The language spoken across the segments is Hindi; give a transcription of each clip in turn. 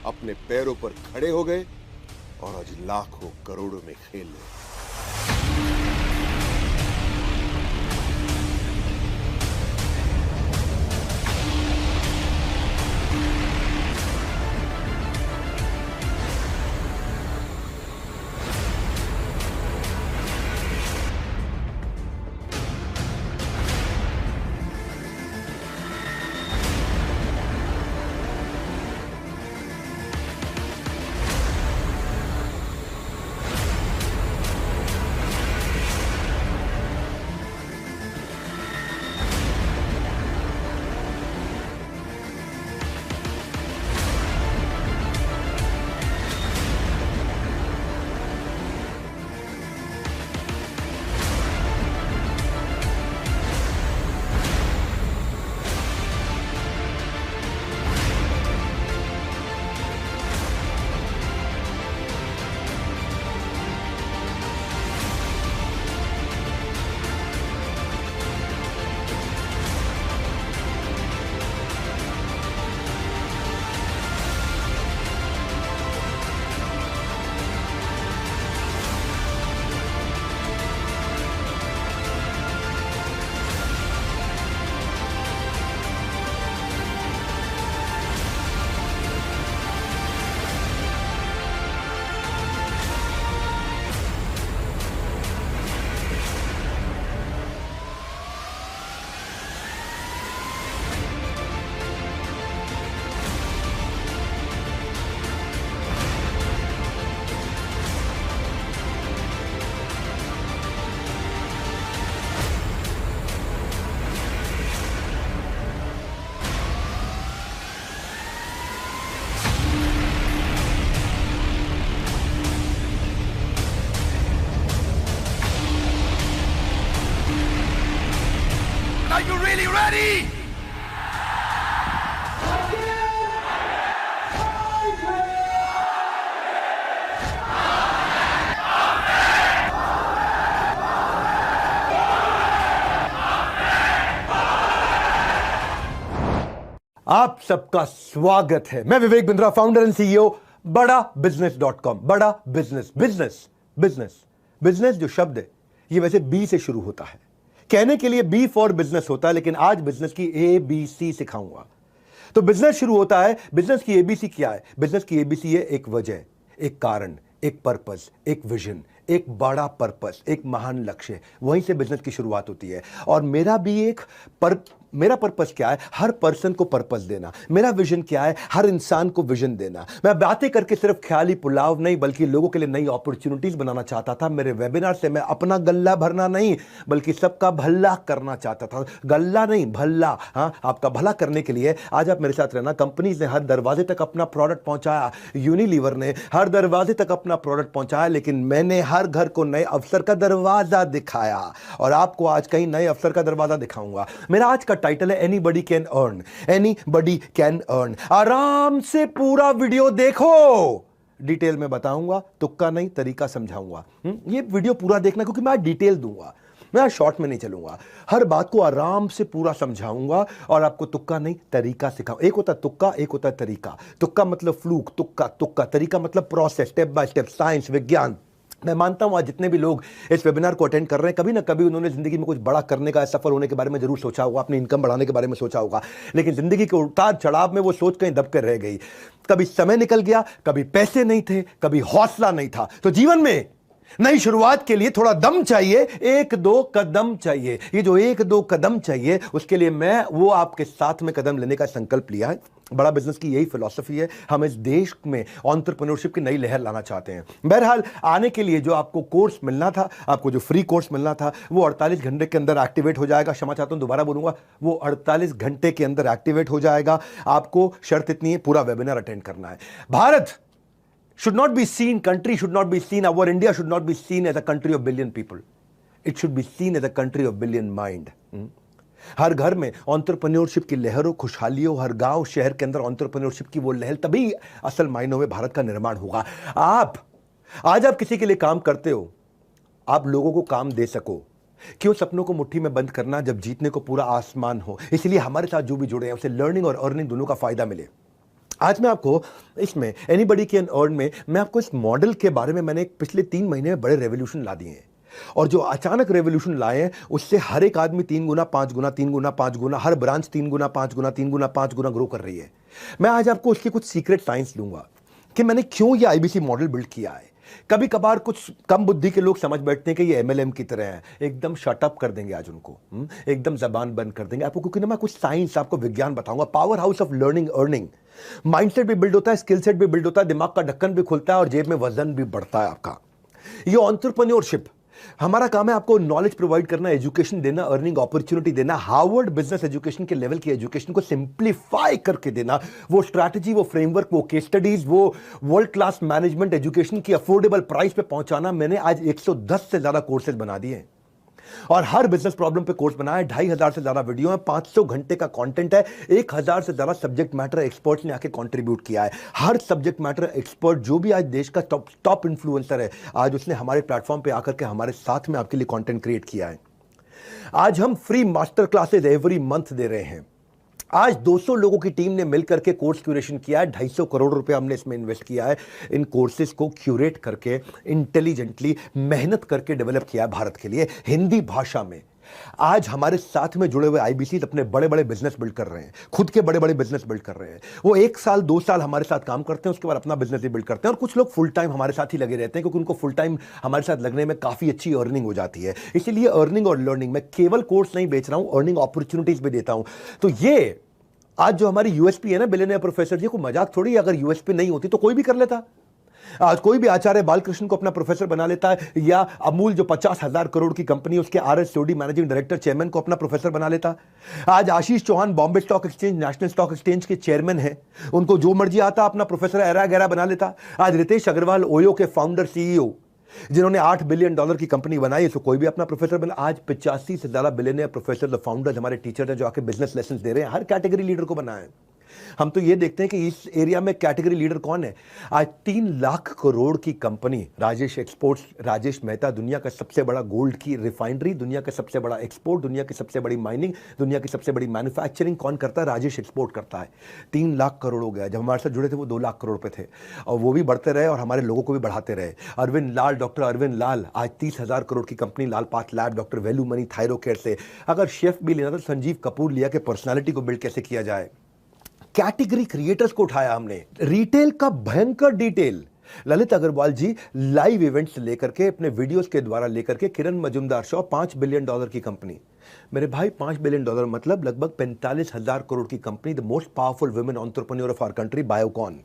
अपने पैरों पर खड़े हो गए और आज लाखों करोड़ों में खेल रहे। Are you really ready? आप सबका स्वागत है। मैं Vivek Bindra, founder and CEO बड़ा बिजनेस.com। बड़ा बिजनेस बिजनेस बिजनेस बिजनेस जो शब्द है ये वैसे बी से शुरू होता है। कहने के लिए बी फॉर बिजनेस होता है, लेकिन आज बिजनेस की ABC सिखाऊंगा। तो बिजनेस शुरू होता है। बिजनेस की ABC क्या है? बिजनेस की ABC है एक वजह, एक कारण, एक पर्पस, एक विजन, एक बड़ा पर्पस, एक महान लक्ष्य। वहीं से बिजनेस की शुरुआत होती है। और मेरा भी एक मेरा पर्पस क्या है? हर पर्सन को पर्पस देना। मेरा विजन क्या है? हर इंसान को विजन देना। मैं बातें करके सिर्फ ख्याली पुलाव नहीं, बल्कि लोगों के लिए नई अपॉर्चुनिटीज बनाना चाहता था। मेरे वेबिनार से मैं अपना गल्ला भरना नहीं, बल्कि सबका भला करना चाहता था। गल्ला नहीं, भला। हाँ, आपका भला करने के लिए आज आप मेरे साथ रहना। कंपनीज ने हर दरवाजे तक अपना प्रोडक्ट पहुंचाया, यूनिलीवर ने हर दरवाजे तक अपना प्रोडक्ट पहुंचाया, लेकिन मैंने हर घर को नए अवसर का दरवाजा दिखाया। और आपको आज कहीं नए अवसर का दरवाजा दिखाऊंगा। मेरा आज का टाइटल है anybody can earn. Anybody can earn. आराम से पूरा वीडियो देखो, डिटेल में बताऊंगा, तुक्का नहीं तरीका समझाऊंगा। ये वीडियो पूरा देखना, क्योंकि मैं आज डिटेल दूंगा, मैं आज शॉर्ट में नहीं चलूंगा। हर बात को आराम से पूरा समझाऊंगा और आपको तुक्का नहीं तरीका सिखाऊंगा। एक होता है तुक्का, एक होता है तरीका। तुक्का मतलब फ्लूक, तुक्का तुक्का। तरीका मतलब process, step by step, science, विज्ञान। मैं मानता हूं आज जितने भी लोग इस वेबिनार को अटेंड कर रहे हैं, कभी ना कभी उन्होंने जिंदगी में कुछ बड़ा करने का, सफल होने के बारे में जरूर सोचा होगा, अपनी इनकम बढ़ाने के बारे में सोचा होगा, लेकिन जिंदगी के उतार चढ़ाव में वो सोच कहीं दब कर रह गई। कभी समय निकल गया, कभी पैसे नहीं थे, कभी हौसला नहीं था। तो जीवन में नई शुरुआत के लिए थोड़ा दम चाहिए, एक दो कदम चाहिए। ये जो एक दो कदम चाहिए, उसके लिए मैं वो आपके साथ में कदम लेने का संकल्प लिया है। बड़ा बिजनेस की यही फिलॉसफी है। हम इस देश में एंटरप्रेन्योरशिप की नई लहर लाना चाहते हैं। बहरहाल आने के लिए जो आपको कोर्स मिलना था, आपको जो फ्री कोर्स मिलना था, वो 48 घंटे के अंदर एक्टिवेट हो जाएगा। क्षमा चाहता हूं, दोबारा बोलूंगा, वो 48 घंटे के अंदर एक्टिवेट हो जाएगा। आपको शर्त इतनी है, पूरा वेबिनार अटेंड करना है। Bharat should not be seen, country should not be seen, our India should not be seen as a country of billion people. It should be seen as a country of billion mind. हर घर में एंटरप्रेन्योरशिप की लहरों, खुशहालियों, हर गांव शहर के अंदर एंटरप्रेन्योरशिप की वो लहर, तभी असल मायनों में भारत का निर्माण होगा। आज आप किसी के लिए काम करते हो, आप लोगों को काम दे सको। क्यों सपनों को मुट्ठी में बंद करना जब जीतने को पूरा आसमान हो। इसलिए हमारे साथ जो भी जुड़े हैं उसे लर्निंग और अर्निंग दोनों का फायदा मिले। आज मैं आपको इसमें एनीबडी कैन अर्न में मैं आपको इस मॉडल के बारे में मैंने पिछले 3 महीने में बड़े रेवोल्यूशन ला दिए हैं, और जो अचानक रेवोल्यूशन लाए हैं उससे हर एक आदमी 3 गुना 5 गुना 3 गुना 5 गुना, हर ब्रांच 3 गुना 5 गुना 3 गुना 5 गुना ग्रो कर रही है। मैं आज आपको उसकी कुछ सीक्रेट साइंस दूंगा कि मैंने क्यों ये आईबीसी मॉडल बिल्ड किया है। कभी कभार कुछ कम बुद्धि के लोग समझ बैठते हैं कि ये एमएलएम की तरह है, एकदम शटअप कर देंगे आज उनको, एकदम जबान बंद कर देंगे आपको, क्योंकि ना मैं कुछ साइंस आपको विज्ञान बताऊंगा। Power house of learning earning, mindset भी बिल्ड होता है, स्किल सेट भी बिल्ड होता है, दिमाग का ढक्कन भी खुलता है और जेब में वजन भी बढ़ता है आपका। ये एंटरप्रेन्योरशिप हमारा काम है, आपको नॉलेज प्रोवाइड करना, एजुकेशन देना, अर्निंग अपॉर्चुनिटी देना, हार्वर्ड बिजनेस एजुकेशन के लेवल की एजुकेशन को सिंप्लीफाई करके देना, वो स्ट्रैटेजी, वो फ्रेमवर्क, वो केस स्टडीज, वो वर्ल्ड क्लास मैनेजमेंट एजुकेशन की अफोर्डेबल प्राइस पे पहुंचाना। मैंने आज 110 से ज्यादा कोर्सेज बना दिए हैं और हर बिजनेस प्रॉब्लम पे कोर्स बनाया है। 2500 से ज्यादा वीडियो है, 500 घंटे का कंटेंट है, 1000 से ज्यादा सब्जेक्ट मैटर एक्सपर्ट्स ने आके कंट्रीब्यूट किया है। हर सब्जेक्ट मैटर एक्सपर्ट जो भी आज देश का टॉप इन्फ्लुएंसर है, आज उसने हमारे प्लेटफॉर्म पे आकर के हमारे साथ में आपके लिए कंटेंट क्रिएट किया है। आज हम free master classes every month दे रहे हैं। आज 200 लोगों की टीम ने मिलकर के कोर्स क्यूरेशन किया है, 250 करोड़ रुपए हमने इसमें इन्वेस्ट किया है। इन कोर्सेज को क्यूरेट करके इंटेलिजेंटली मेहनत करके डेवलप किया है भारत के लिए हिंदी भाषा में। आज हमारे साथ में जुड़े हुए आईबीसी अपने बड़े बड़े बिजनेस बिल्ड कर रहे हैं, खुद के बड़े बड़े बिजनेस बिल्ड कर रहे हैं। वो 1 साल 2 साल हमारे साथ काम करते हैं, उसके बाद अपना बिजनेस भी बिल्ड करते हैं। और कुछ लोग फुल टाइम हमारे साथ ही लगे रहते हैं, क्योंकि उनको फुल टाइम हमारे साथ लगने में काफी अच्छी अर्निंग हो जाती है। इसीलिए अर्निंग और लर्निंग, मैं केवल कोर्स नहीं बेच रहा हूं, अर्निंग अपॉर्चुनिटीज भी देता हूं। तो ये आज जो हमारी यूएसपी है ना बिलियनियर प्रोफेसर जी, को मजाक थोड़ी, अगर यूएसपी नहीं होती तो कोई भी कर लेता। आज कोई भी आचार्य बालकृष्ण को अपना प्रोफेसर बना लेता है, या अमूल जो 50,000 करोड़ की कंपनी, उसके आरएसओडी मैनेजिंग डायरेक्टर चेयरमैन को अपना प्रोफेसर बना लेता। आज Ashish Chauhan Bombay stock exchange, national stock exchange के चेयरमैन है, उनको जो मर्जी आता अपना प्रोफेसर एरा गैरा बना लेता। आज रितेश अग्रवाल ओयो के फाउंडर सीईओ, जिन्होंने $8 बिलियन की कंपनी बनाई, इसको कोई भी अपना प्रोफेसर बना। आज 85 से ज्यादा बिलियनियर प्रोफेसर, फाउंडर्स, हमारे टीचर हैं जो आके बिजनेस लेसन दे रहे हैं, हर कैटेगरी लीडर को बनाए। हम तो ये देखते हैं कि इस एरिया में कैटेगरी लीडर कौन है। आज 3 लाख करोड़ की कंपनी राजेश एक्सपोर्ट्स, राजेश मेहता, दुनिया का सबसे बड़ा गोल्ड की रिफाइनरी, दुनिया का सबसे बड़ा एक्सपोर्ट, दुनिया की सबसे बड़ी माइनिंग, दुनिया की सबसे बड़ी मैन्युफैक्चरिंग कौन करता है? राजेश एक्सपोर्ट करता है। 3 लाख करोड़ हो गया। जब हमारे साथ जुड़े थे वो 2 लाख करोड़ पे थे, और वो भी बढ़ते रहे और हमारे लोगों को भी बढ़ाते रहे। अरविंद लाल, डॉक्टर अरविंद लाल, आज 30,000 करोड़ की company Lal path lab, doctor value money Thyrocare से। अगर शेफ भी लेना तो संजीव कपूर लिया कि पर्सनालिटी को बिल्ड कैसे किया जाए। कैटेगरी क्रिएटर्स को उठाया हमने, रिटेल का भयंकर detail. Lalit Agarwal ji live events लेकर के, अपने वीडियोस के द्वारा लेकर के, किरण मजुमदार शो, $5 बिलियन की कंपनी। मेरे भाई, $5 बिलियन मतलब लगभग 45,000 करोड़ की कंपनी, the most powerful women entrepreneur of our country, Biocon.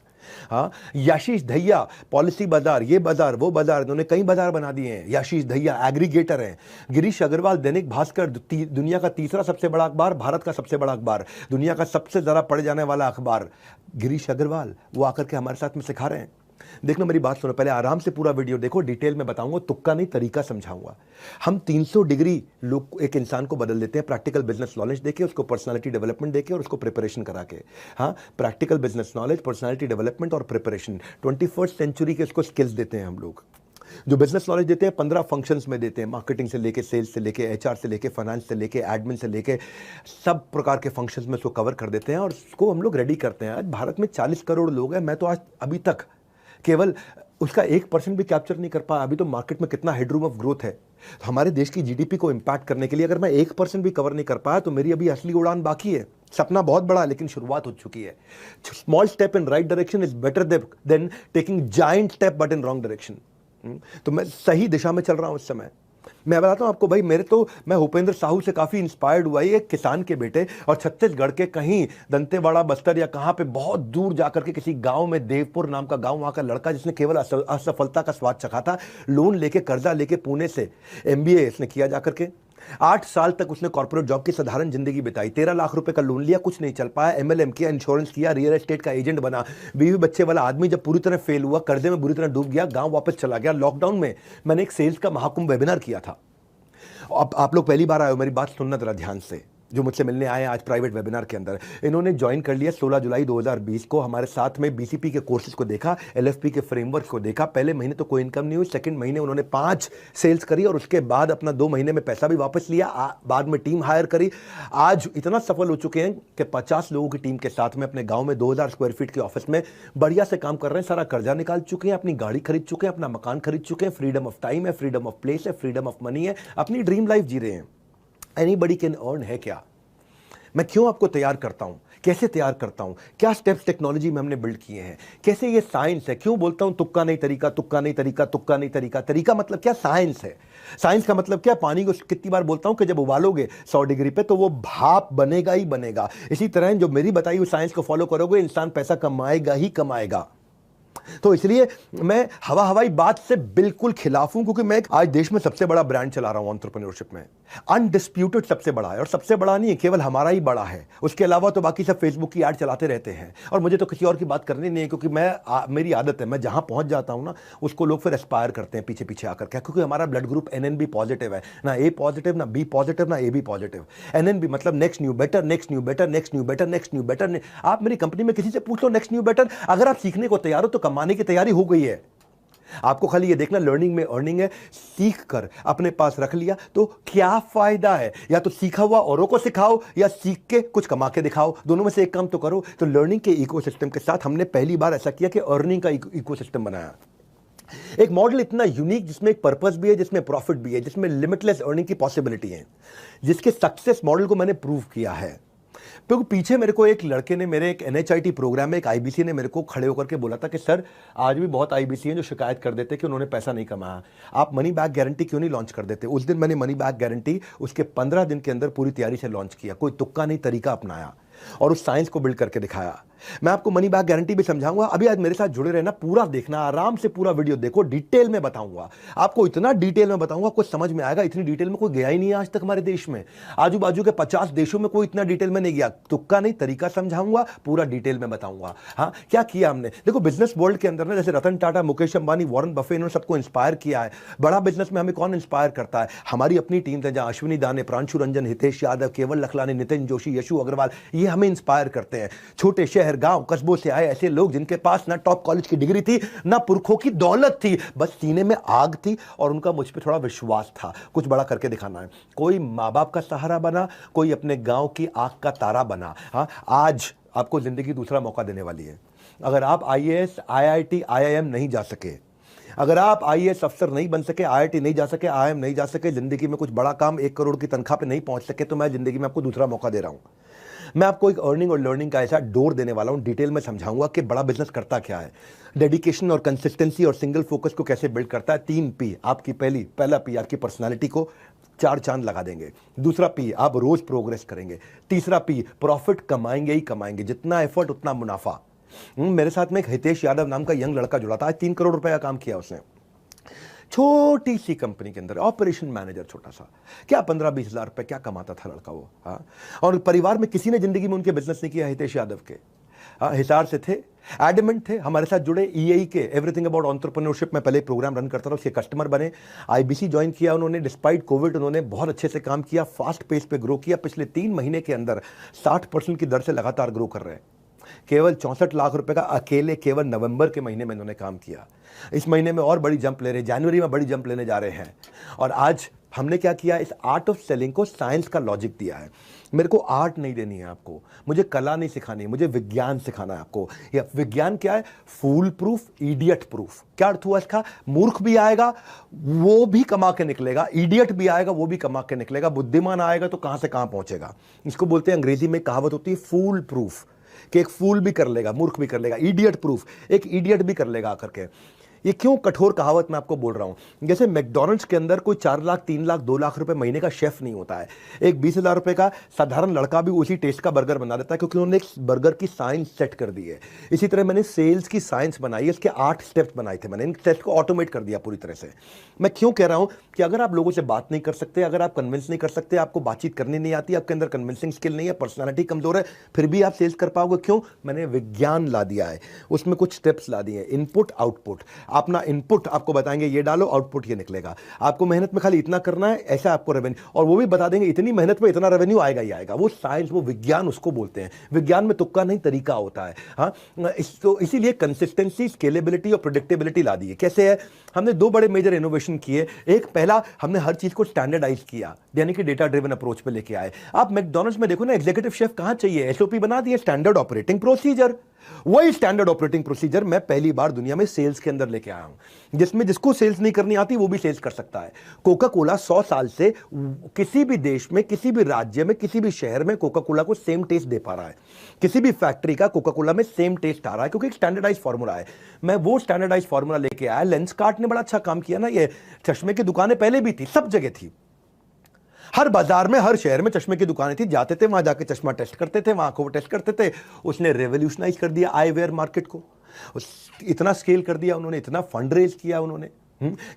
हाँ, याशीष दहिया, पॉलिसी बाजार, ये बाजार वो बाजार, इन्होंने कई बाजार बना दिए हैं। याशीष दहिया एग्रीगेटर हैं। गिरीश अग्रवाल, दैनिक भास्कर, दुनिया का तीसरा सबसे बड़ा अखबार, भारत का सबसे बड़ा अखबार, दुनिया का सबसे ज्यादा पढ़े जाने वाला अखबार, गिरीश अग्रवाल, वो आकर के हमारे साथ में सिखा रहे हैं। देखना, मेरी बात सुनो, पहले आराम से पूरा वीडियो देखो, डिटेल में बताऊंगा, तुक्का नहीं तरीका समझाऊंगा। हम 300 डिग्री लोग एक इंसान को बदल देते हैं, प्रैक्टिकल बिजनेस नॉलेज देके, उसको पर्सनालिटी डेवलपमेंट देके और उसको प्रिपरेशन करा के। हाँ, practical business knowledge, personality development और प्रिपरेशन, 21st सेंचुरी के उसको स्किल्स देते हैं हम लोग। जो बिजनेस नॉलेज देते हैं 15 फंक्शंस में देते हैं, मार्केटिंग से लेके, सेल्स से लेके, एचआर से लेके, फाइनेंस से लेके, एडमिन से लेके, सब प्रकार के फंक्शंस में उसको कवर कर देते हैं और उसको हम लोग रेडी करते हैं। आज भारत में 40 करोड़ लोग हैं, मैं तो आज अभी तक केवल उसका 1% भी कैप्चर नहीं कर पाया। अभी तो मार्केट में कितना हेडरूम ऑफ ग्रोथ है। तो हमारे देश की जीडीपी को इंपैक्ट करने के लिए अगर मैं 1% भी कवर नहीं कर पाया तो मेरी अभी असली उड़ान बाकी है। सपना बहुत बड़ा, लेकिन शुरुआत हो चुकी है। Small step in right direction is better than taking giant step but in wrong direction. तो मैं सही दिशा में चल रहा हूं इस समय। मैं बताता हूं आपको भाई, मैं भूपेंद्र साहू से काफी इंस्पायर्ड हुआ। एक किसान के बेटे, और छत्तीसगढ़ के कहीं दंतेवाड़ा, बस्तर या कहां पे बहुत दूर जाकर के किसी गांव में, देवपुर नाम का गांव, वहां का लड़का जिसने केवल असफलता का स्वाद चखा था, लोन लेके, कर्जा लेके पुणे से MBA इसने किया जाकर के। 8 साल तक उसने कॉर्पोरेट जॉब की साधारण जिंदगी बिताई। 13 लाख रुपए का लोन लिया, कुछ नहीं चल पाया। MLM किया, इंश्योरेंस किया, रियल एस्टेट का एजेंट बना। बीवी बच्चे वाला आदमी जब पूरी तरह फेल हुआ, कर्जे में बुरी तरह डूब गया, गांव वापस चला गया। लॉकडाउन में मैंने एक सेल्स का महाकुंभ वेबिनार किया था। अब आप लोग पहली बार आए हो, मेरी बात सुनना जरा ध्यान से। जो मुझसे मिलने आए आज प्राइवेट वेबिनार के अंदर, इन्होंने ज्वाइन कर लिया 16 जुलाई 2020 को। हमारे साथ में बीसीपी के कोर्सेज को देखा, एलएफपी के फ्रेमवर्क को देखा। पहले महीने तो कोई इनकम नहीं हुई, सेकंड महीने उन्होंने 5 सेल्स करी और उसके बाद अपना 2 महीने में पैसा भी वापस लिया। बाद में टीम हायर करी। आज इतना सफल हो चुके हैं कि 50 लोगों की टीम के साथ में अपने गाँव में 2000 स्क्वायर फीट के ऑफिस में बढ़िया से काम कर रहे हैं। सारा कर्जा निकाल चुके हैं, अपनी गाड़ी खरीद चुके हैं, अपना मकान खरीद चुके हैं। फ्रीडम ऑफ टाइम है, फ्रीडम ऑफ प्लेस है, फ्रीडम ऑफ मनी है, अपनी ड्रीम लाइफ जी रहे हैं। एनीबडी कैन अर्न है क्या? मैं क्यों आपको तैयार करता हूं, कैसे तैयार करता हूं, क्या स्टेप्स टेक्नोलॉजी में हमने बिल्ड किए हैं, कैसे ये साइंस है। क्यों बोलता हूं तुक्का नहीं तरीका, तुक्का नहीं तरीका, तुक्का नहीं तरीका। तरीका मतलब क्या? साइंस है। साइंस का मतलब क्या? पानी को कितनी बार बोलता हूं कि जब उबालोगे 100 डिग्री पे तो वो भाप बनेगा ही बनेगा। इसी तरह जो मेरी बताई हुई साइंस को फॉलो करोगे, इंसान पैसा कमाएगा ही कमाएगा। तो इसलिए मैं हवाई बात से बिल्कुल खिलाफ हूं, क्योंकि मैं आज देश में सबसे बड़ा ब्रांड चला रहा हूं एंटरप्रेन्योरशिप में। अनडिस्प्यूटेड सबसे बड़ा है, और सबसे बड़ा नहीं है, केवल हमारा ही बड़ा है। उसके अलावा तो बाकी सब फेसबुक की ऐड चलाते रहते हैं, और मुझे तो किसी और की बात करनी नहीं है, क्योंकि मेरी आदत है, मैं जहां पहुंच जाता हूं ना, उसको लोग फिर एस्पायर करते हैं पीछे पीछे आकर के, क्योंकि हमारा ब्लड ग्रुप NNB पॉजिटिव है। ना A पॉजिटिव, ना B पॉजिटिव, ना AB पॉजिटिव। NNB मतलब next new better, next new better, next new better, next new better. आप मेरी कंपनी में किसी से पूछ लो नेक्स्ट न्यू बेटर, अगर आप सीखने को तैयार हो तो कमाने की तैयारी हो गई है। आपको खाली ये देखना लर्निंग में अर्निंग है। सीख कर अपने पास रख लिया तो क्या फायदा है? या तो सीखा हुआ औरों को सिखाओ, या सीख के कुछ कमा के दिखाओ। दोनों में से एक काम तो करो। तो लर्निंग के इकोसिस्टम के साथ हमने पहली बार ऐसा किया कि अर्निंग का इकोसिस्टम बनाया। एक मॉडल इतना यूनिक, जिसमें एक पर्पस भी है, जिसमें प्रॉफिट भी है, जिसमें लिमिटलेस अर्निंग की पॉसिबिलिटी है, जिसके सक्सेस मॉडल को मैंने प्रूव किया है। क्योंकि पीछे मेरे को एक लड़के ने, मेरे एक NHIT प्रोग्राम में एक IBC ने मेरे को खड़े होकर के बोला था कि सर, आज भी बहुत IBC हैं जो शिकायत कर देते कि उन्होंने पैसा नहीं कमाया, आप मनी बैक गारंटी क्यों नहीं लॉन्च कर देते? उस दिन मैंने मनी बैक गारंटी उसके 15 दिन के अंदर पूरी तैयारी से लॉन्च किया। कोई तुक्का नहीं तरीका अपनाया और उस साइंस को बिल्ड करके दिखाया। मैं आपको मनी बैक गारंटी भी समझाऊंगा। अभी आज मेरे साथ जुड़े रहना, पूरा देखना, आराम से पूरा वीडियो देखो, डिटेल में बताऊंगा आपको। इतना डिटेल में बताऊंगा, कुछ समझ में आएगा। इतनी डिटेल में कोई गया ही नहीं है आज तक हमारे देश में। आजू बाजू के 50 देशों में कोई इतना डिटेल में नहीं गया। तुक्का नहीं तरीका समझाऊंगा, पूरा डिटेल में बताऊंगा। हाँ, क्या किया हमने? देखो, बिजनेस वर्ल्ड के अंदर ना, जैसे रतन टाटा, मुकेश अंबानी, वॉरेन बफे, इन्होंने सबको इंस्पायर किया है। बड़ा बिजनेस में हमें कौन इंस्पायर करता है? हमारी अपनी टीम है, जहां अश्विनी दाने, प्रांशु रंजन, हितेश यादव, केवल लखलानी, नितिन जोशी, यशु अग्रवाल, ये हमें इंस्पायर करते हैं। छोटे शहर, गांव, कस्बों से आए ऐसे लोग जिनके पास ना टॉप कॉलेज की डिग्री थी, ना पुरखों की दौलत थी, बस सीने में आग थी और उनका मुझ पे थोड़ा विश्वास था। कुछ बड़ा करके दिखाना है। कोई माँ बाप का सहारा बना, कोई अपने गांव की आंख का तारा बना। हाँ, आज आपको जिंदगी दूसरा मौका देने वाली है। अगर आप IAS, IIT, IIM नहीं जा सके, अगर आप IAS अफसर नहीं बन सके, IIT नहीं जा सके, IIM नहीं जा सके, जिंदगी में कुछ बड़ा काम 1 करोड़ की तनख्वाह पे नहीं पहुंच सके, तो मैं जिंदगी में आपको दूसरा मौका दे रहा हूं। मैं आपको एक अर्निंग और लर्निंग का ऐसा डोर देने वाला हूं, डिटेल में समझाऊंगा कि बड़ा बिजनेस करता क्या है, डेडिकेशन और कंसिस्टेंसी और सिंगल फोकस को कैसे बिल्ड करता है। 3 P आपकी पहला P आपकी पर्सनालिटी को 4 चांद लगा देंगे। दूसरा P आप रोज प्रोग्रेस करेंगे। तीसरा P प्रॉफिट कमाएंगे ही कमाएंगे, जितना एफर्ट उतना मुनाफा। मेरे साथ में एक हितेश यादव नाम का यंग लड़का जुड़ा था। आज 3 करोड़ रुपए का काम किया उसने, छोटी सी कंपनी के अंदर ऑपरेशन मैनेजर, छोटा सा। क्या 15-20 हज़ार रुपए क्या कमाता था लड़का वो। हाँ, और परिवार में किसी ने जिंदगी में उनके बिजनेस नहीं किया हितेश यादव के। हाँ, हिसार से थे, एडमेंट थे, हमारे साथ जुड़े। EAE के एवरीथिंग अबाउट एंटरप्रेन्योरशिप में पहले प्रोग्राम रन करता था, उसके कस्टमर बने। IBC ज्वाइन किया उन्होंने। डिस्पाइट कोविड उन्होंने बहुत अच्छे से काम किया, फास्ट पेस पे ग्रो किया। पिछले 3 महीने के अंदर 60% की दर से लगातार ग्रो कर रहे हैं। केवल 64 लाख रुपए का अकेले केवल नवंबर के महीने में इन्होंने काम किया। इस महीने में और बड़ी जंप ले रहे हैं, जनवरी में बड़ी जंप लेने जा रहे हैं। और आज हमने क्या किया, इस आर्ट ऑफ सेलिंग को साइंस का लॉजिक दिया है। मेरे को आर्ट नहीं देनी है आपको, मुझे कला नहीं सिखानी है, मुझे विज्ञान सिखाना है आपको। ये विज्ञान क्या है? फूल प्रूफ, इडियट प्रूफ। क्या अर्थ हुआ इसका? मूर्ख भी आएगा वो भी कमा के निकलेगा, इडियट भी आएगा वो भी कमा के निकलेगा, बुद्धिमान आएगा तो कहां से कहां पहुंचेगा। इसको बोलते हैं, अंग्रेजी में कहावत होती है फूल प्रूफ, कि एक फूल भी कर लेगा, मूर्ख भी कर लेगा। इडियट प्रूफ, एक इडियट भी कर लेगा आकर के। ये क्यों कठोर कहावत मैं आपको बोल रहा हूं? जैसे मैकडॉनल्ड्स के अंदर कोई 4 लाख, 3 लाख, 2 लाख रुपए महीने का शेफ नहीं होता है। एक 20 हज़ार रुपए का साधारण लड़का भी उसी टेस्ट का बर्गर बना देता है, क्योंकि उन्होंने एक बर्गर की साइंस सेट कर दी है। इसी तरह मैंने सेल्स की साइंस बनाई है, इसके 8 स्टेप्स बनाए थे मैंने, इन स्टेप्स को ऑटोमेट कर दिया पूरी तरह से। मैं क्यों कह रहा हूं कि अगर आप लोगों से बात नहीं कर सकते, अगर आप कन्विंस नहीं कर सकते, आपको बातचीत करनी नहीं आती, आपके अंदर कन्विंसिंग स्किल नहीं है, पर्सनैलिटी कमजोर है, फिर भी आप सेल्स कर पाओगे। क्यों? मैंने विज्ञान ला दिया है, उसमें कुछ स्टेप्स ला दिए हैं, इनपुट आउटपुट। अपना इनपुट आपको बताएंगे, ये डालो आउटपुट ये निकलेगा, आपको मेहनत में खाली इतना करना है, ऐसा आपको रेवेन्यू, और वो भी बता देंगे इतनी मेहनत में इतना रेवेन्यू आएगा ही आएगा। वो साइंस, वो विज्ञान उसको बोलते हैं। विज्ञान में तुक्का नहीं, तरीका होता है। हाँ, इसीलिए कंसिस्टेंसी, स्केलेबिलिटी और प्रेडिक्टेबिलिटी ला दी है। कैसे है? हमने दो बड़े मेजर इनोवेशन किए। एक, पहला हमने हर चीज को स्टैंडर्डाइज किया, यानी कि डेटा ड्रिवन अप्रोच पे लेके आए। आप मैकडॉनल्ड्स में देखो ना, एग्जीक्यूटिव शेफ कहां चाहिए? एसओपी बना दिए, स्टैंडर्ड ऑपरेटिंग प्रोसीजर। वही स्टैंडर्ड ऑपरेटिंग प्रोसीजर मैं पहली बार दुनिया में सेल्स के अंदर लेके आया हूं, जिसमें जिसको सेल्स नहीं करनी आती वो भी सेल्स कर सकता है। कोका कोला 100 साल से किसी भी देश में, किसी भी राज्य में, किसी भी शहर में कोका कोला को सेम टेस्ट दे पा रहा है। किसी भी फैक्ट्री का कोका कोला में सेम टेस्ट आ रहा है, क्योंकि एक स्टैंडर्डाइज फॉर्मूला है। मैं वो स्टैंडर्डाइज फॉर्मूला लेके आया। लेंसकार्ट ने बड़ा अच्छा काम किया ना। ये चश्मे की दुकानें पहले भी थी, सब जगह थी, हर बाजार में, हर शहर में चश्मे की दुकानें थी। जाते थे वहां, जाके चश्मा टेस्ट करते थे, वहां को टेस्ट करते थे। उसने रेवोल्यूशनाइज कर दिया आई वेयर मार्केट को। इतना स्केल कर दिया उन्होंने, इतना फंड रेज किया उन्होंने।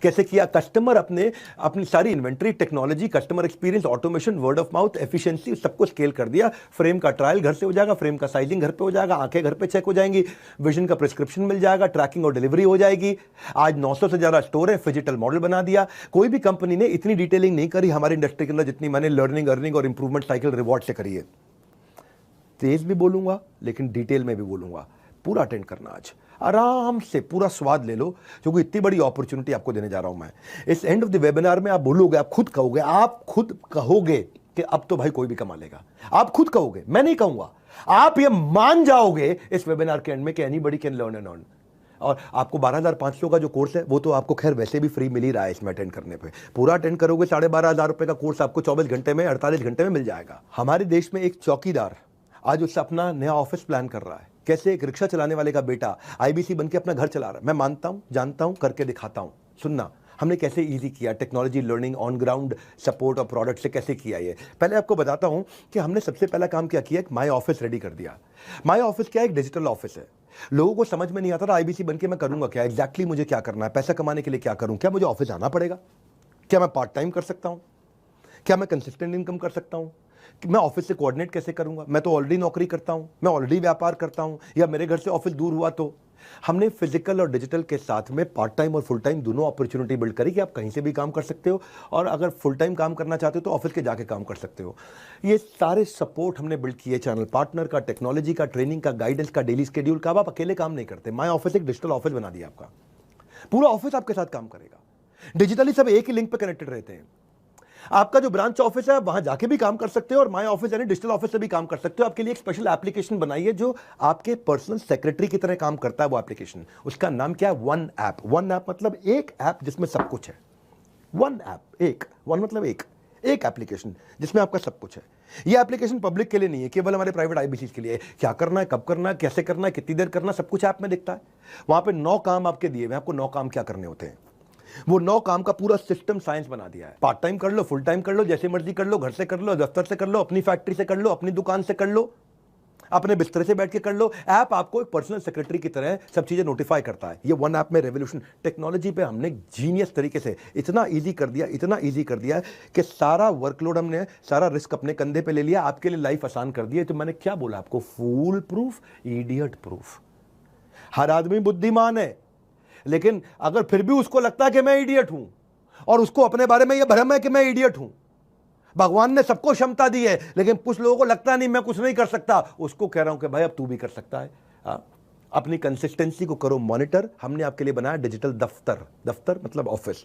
कैसे किया? कस्टमर अपनी सारी inventory, technology, customer experience, automation, word of mouth, efficiency, सबको स्केल कर दिया। फ्रेम का ट्रायल घर से हो जाएगा, फ्रेम का साइजिंग घर पे हो जाएगा, आंखें घर पे चेक हो जाएंगी, विजन का प्रिस्क्रिप्शन मिल जाएगा, ट्रैकिंग और डिलीवरी हो जाएगी। आज 900 से ज्यादा स्टोर है, डिजिटल मॉडल बना दिया। कोई भी कंपनी ने इतनी डिटेलिंग नहीं करी हमारी इंडस्ट्री के अंदर जितनी मैंने लर्निंग, अर्निंग और इंप्रूवमेंट साइकिल रिवॉर्ड से करी है। तेज भी बोलूंगा लेकिन डिटेल में भी बोलूंगा। पूरा अटेंड करना, आज आराम से पूरा स्वाद ले लो, क्योंकि इतनी बड़ी अपॉर्चुनिटी आपको देने जा रहा हूं मैं। इस एंड ऑफ द वेबिनार में आप बोलोगे, आप खुद कहोगे कि अब तो भाई कोई भी कमा लेगा। आप खुद कहोगे, मैं नहीं कहूंगा। आप ये मान जाओगे इस वेबिनार के एंड में कि anybody can learn and earn. और आपको 12,500 का जो कोर्स है वो तो आपको खैर वैसे भी फ्री मिल ही रहा है इसमें अटेंड करने पे। पूरा अटेंड करोगे 12,500 रुपए का कोर्स आपको 24 घंटे में, 48 घंटे में मिल जाएगा। हमारे देश में एक चौकीदार आज उससे अपना नया ऑफिस प्लान कर रहा है। कैसे? एक रिक्शा चलाने वाले का बेटा आईबीसी बन के अपना घर चला रहा है। मैं मानता हूं, जानता हूं, करके दिखाता हूं। सुनना हमने कैसे इजी किया, technology, learning, on ground support और प्रोडक्ट से कैसे किया। ये पहले आपको बताता हूं कि हमने सबसे पहला काम क्या किया, एक माई ऑफिस रेडी कर दिया। माई ऑफिस क्या है? एक डिजिटल ऑफिस है। लोगों को समझ में नहीं आता था आईबीसी बन के मैं करूंगा क्या, एग्जैक्टली मुझे क्या करना है, पैसा कमाने के लिए क्या करूं, क्या मुझे ऑफिस आना पड़ेगा, क्या मैं पार्ट टाइम कर सकता हूं, क्या मैं कंसिस्टेंट इनकम कर सकता हूं, कि मैं ऑफिस से कोऑर्डिनेट कैसे करूंगा, मैं तो ऑलरेडी नौकरी करता हूं, मैं ऑलरेडी व्यापार करता हूं, या मेरे घर से ऑफिस दूर हुआ तो। हमने फिजिकल और डिजिटल के साथ में पार्ट टाइम और फुल टाइम दोनों अपॉर्चुनिटी बिल्ड करी कि आप कहीं से भी काम कर सकते हो, और अगर फुल टाइम काम करना चाहते हो तो ऑफिस के जाके काम कर सकते हो। ये सारे सपोर्ट हमने बिल्ड किए, चैनल पार्टनर का, टेक्नोलॉजी का, ट्रेनिंग का, गाइडेंस का, डेली शेड्यूल का। आप अकेले काम नहीं करते। माई ऑफिस एक डिजिटल ऑफिस बना दिया आपका। पूरा ऑफिस आपके साथ काम करेगा। डिजिटली सब एक ही लिंक पे कनेक्टेड रहते हैं। आपका जो ब्रांच ऑफिस है वहां जाके भी काम कर सकते हो, और माई ऑफिस यानी डिजिटल ऑफिस से भी काम कर सकते हो। आपके लिए एक स्पेशल एप्लीकेशन बनाई है जो आपके पर्सनल सेक्रेटरी की तरह काम करता है। वो एप्लीकेशन, उसका नाम क्या है? One app. वन ऐप मतलब एक ऐप जिसमें सब कुछ है। वन ऐप, एक वन मतलब एक एप्लीकेशन जिसमें आपका सब कुछ है। ये एप्लीकेशन पब्लिक के लिए नहीं है, केवल हमारे प्राइवेट आईबीसी के लिए है। क्या करना है, कब करना है, कैसे करना है, कितनी देर करना, सब कुछ ऐप में दिखता है। वहां पे 9 काम आपके दिए हुए, आपको 9 काम क्या करने होते हैं। वो 9 काम का पूरा सिस्टम साइंस बना दिया है। पार्ट टाइम कर लो, फुल टाइम कर लो, जैसे मर्जी कर लो, घर से कर लो, दफ्तर से कर लो, अपनी फैक्ट्री से कर लो, अपनी दुकान से कर लो, अपने बिस्तर से बैठ के कर लो। ऐप आपको एक पर्सनल सेक्रेटरी की तरह सब चीजें नोटिफाई करता है। ये वन ऐप में रेवोल्यूशन टेक्नोलॉजी पे हमने जीनियस तरीके से इतना इजी कर दिया कि सारा वर्कलोड हमने, सारा रिस्क अपने कंधे पे ले लिया, आपके लिए लाइफ आसान कर दी है। तो मैंने क्या बोला आपको? फूल प्रूफ, इडियट प्रूफ। हर आदमी बुद्धिमान है, लेकिन अगर फिर भी उसको लगता है कि मैं इडियट हूं, और उसको अपने बारे में यह भ्रम है कि मैं इडियट हूं। भगवान ने सबको क्षमता दी है, लेकिन कुछ लोगों को लगता नहीं मैं कुछ नहीं कर सकता। उसको कह रहा हूं कि भाई अब तू भी कर सकता है। अपनी कंसिस्टेंसी को करो मॉनिटर। हमने आपके लिए बनाया डिजिटल दफ्तर। दफ्तर मतलब ऑफिस।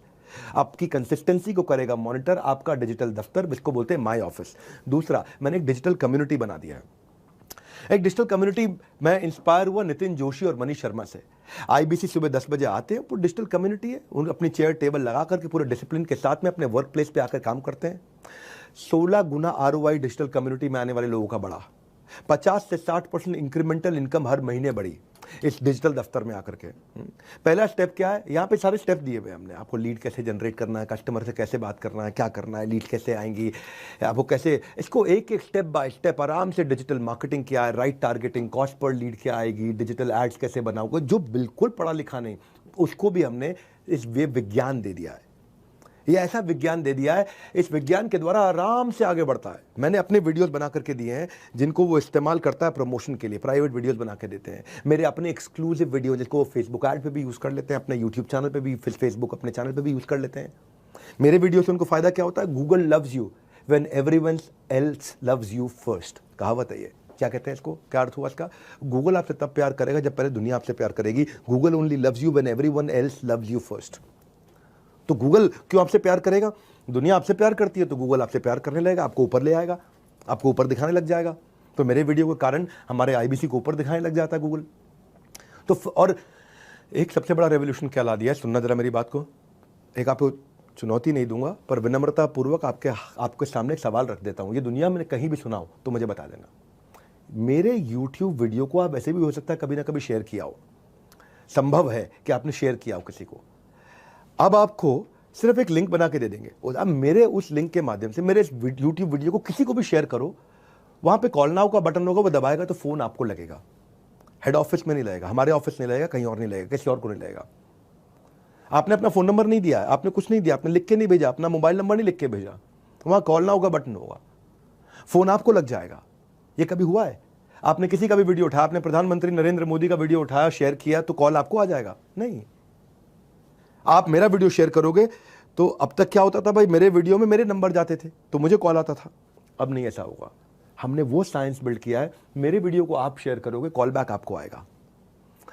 आपकी कंसिस्टेंसी को करेगा मॉनिटर आपका डिजिटल दफ्तर, जिसको बोलते हैं माई ऑफिस। दूसरा, मैंने एक डिजिटल कम्युनिटी बना दिया है। एक डिजिटल कम्युनिटी, मैं इंस्पायर हुआ नितिन जोशी और मनीष शर्मा से। आईबीसी सुबह 10 बजे आते हैं, पूरी डिजिटल कम्युनिटी है। उन अपनी चेयर टेबल लगा करके पूरे डिसिप्लिन के साथ में अपने वर्क प्लेस पे आकर काम करते हैं। 16 गुना आरओआई डिजिटल कम्युनिटी में आने वाले लोगों का बढ़ा। 50 से 60% इंक्रीमेंटल इनकम हर महीने बढ़ी इस डिजिटल दफ्तर में आकर के। पहला स्टेप क्या है? यहाँ पे सारे स्टेप दिए हुए हमने आपको। लीड कैसे जनरेट करना है, कस्टमर से कैसे बात करना है, क्या करना है, लीड कैसे आएंगी, आपको कैसे, इसको एक एक स्टेप बाय स्टेप आराम से। डिजिटल मार्केटिंग क्या है, right targeting, cost per lead क्या आएगी, डिजिटल एड्स कैसे बनाओगे। जो बिल्कुल पढ़ा लिखा नहीं उसको भी हमने इस वे विज्ञान दे दिया है। ये ऐसा विज्ञान दे दिया है, इस विज्ञान के द्वारा आराम से आगे बढ़ता है। मैंने अपने वीडियोस बना करके दिए हैं जिनको वो इस्तेमाल करता है प्रमोशन के लिए, प्राइवेट वीडियोस बना के देते हैं। मेरे अपने एक्सक्लूसिव वीडियो जिसको वो फेसबुक ऐड पे भी यूज़ कर लेते हैं, अपने यूट्यूब चैनल पे भी, फेसबुक अपने चैनल पे भी यूज़ कर लेते हैं। मेरे वीडियो से उनको फायदा क्या होता है? Google loves you when everyone else loves you first, कहावत है ये। क्या कहते हैं इसको, क्या अर्थ हुआ इसका? गूगल आपसे तब प्यार करेगा जब पहले दुनिया आपसे प्यार करेगी। Google only loves you when everyone else loves you first. तो गूगल क्यों आपसे प्यार करेगा? दुनिया आपसे प्यार करती है तो गूगल आपसे प्यार करने लगेगा, आपको ऊपर ले आएगा, आपको ऊपर दिखाने लग जाएगा। तो मेरे वीडियो के कारण हमारे IBC को ऊपर दिखाने लग जाता है गूगल। तो और एक सबसे बड़ा रेवोल्यूशन क्या ला दिया है, सुनना जरा मेरी बात को। एक आपको चुनौती नहीं दूंगा पर विनम्रता पूर्वक आपके सामने एक सवाल रख देता हूं। ये दुनिया में कहीं भी सुना हो तो मुझे बता देना। मेरे YouTube वीडियो को आप ऐसे भी हो सकता है कभी ना कभी शेयर किया हो, संभव है कि आपने शेयर किया हो किसी को। अब आपको सिर्फ एक लिंक बना के दे देंगे, और अब मेरे उस लिंक के माध्यम से मेरे इस YouTube वीडियो को किसी को भी शेयर करो, वहां पे कॉल नाउ का बटन होगा, वो दबाएगा तो फोन आपको लगेगा। हेड ऑफिस में नहीं लगेगा, हमारे ऑफिस नहीं लगेगा, कहीं और नहीं लगेगा, किसी और को नहीं लगेगा। आपने अपना फोन नंबर नहीं दिया है, आपने कुछ नहीं दिया, आपने लिख के नहीं भेजा, अपना मोबाइल नंबर नहीं लिख के भेजा, वहां कॉल नाउ का बटन होगा, फोन आपको लग जाएगा। ये कभी हुआ है? आपने किसी का भी वीडियो उठाया, आपने प्रधानमंत्री नरेंद्र मोदी का वीडियो उठाया, शेयर किया, तो कॉल आपको आ जाएगा? नहीं। आप मेरा वीडियो शेयर करोगे तो अब तक क्या होता था भाई, मेरे वीडियो में मेरे नंबर जाते थे तो मुझे कॉल आता था। अब नहीं ऐसा होगा। हमने वो साइंस बिल्ड किया है, मेरे वीडियो को आप शेयर करोगे, कॉल बैक आपको आएगा,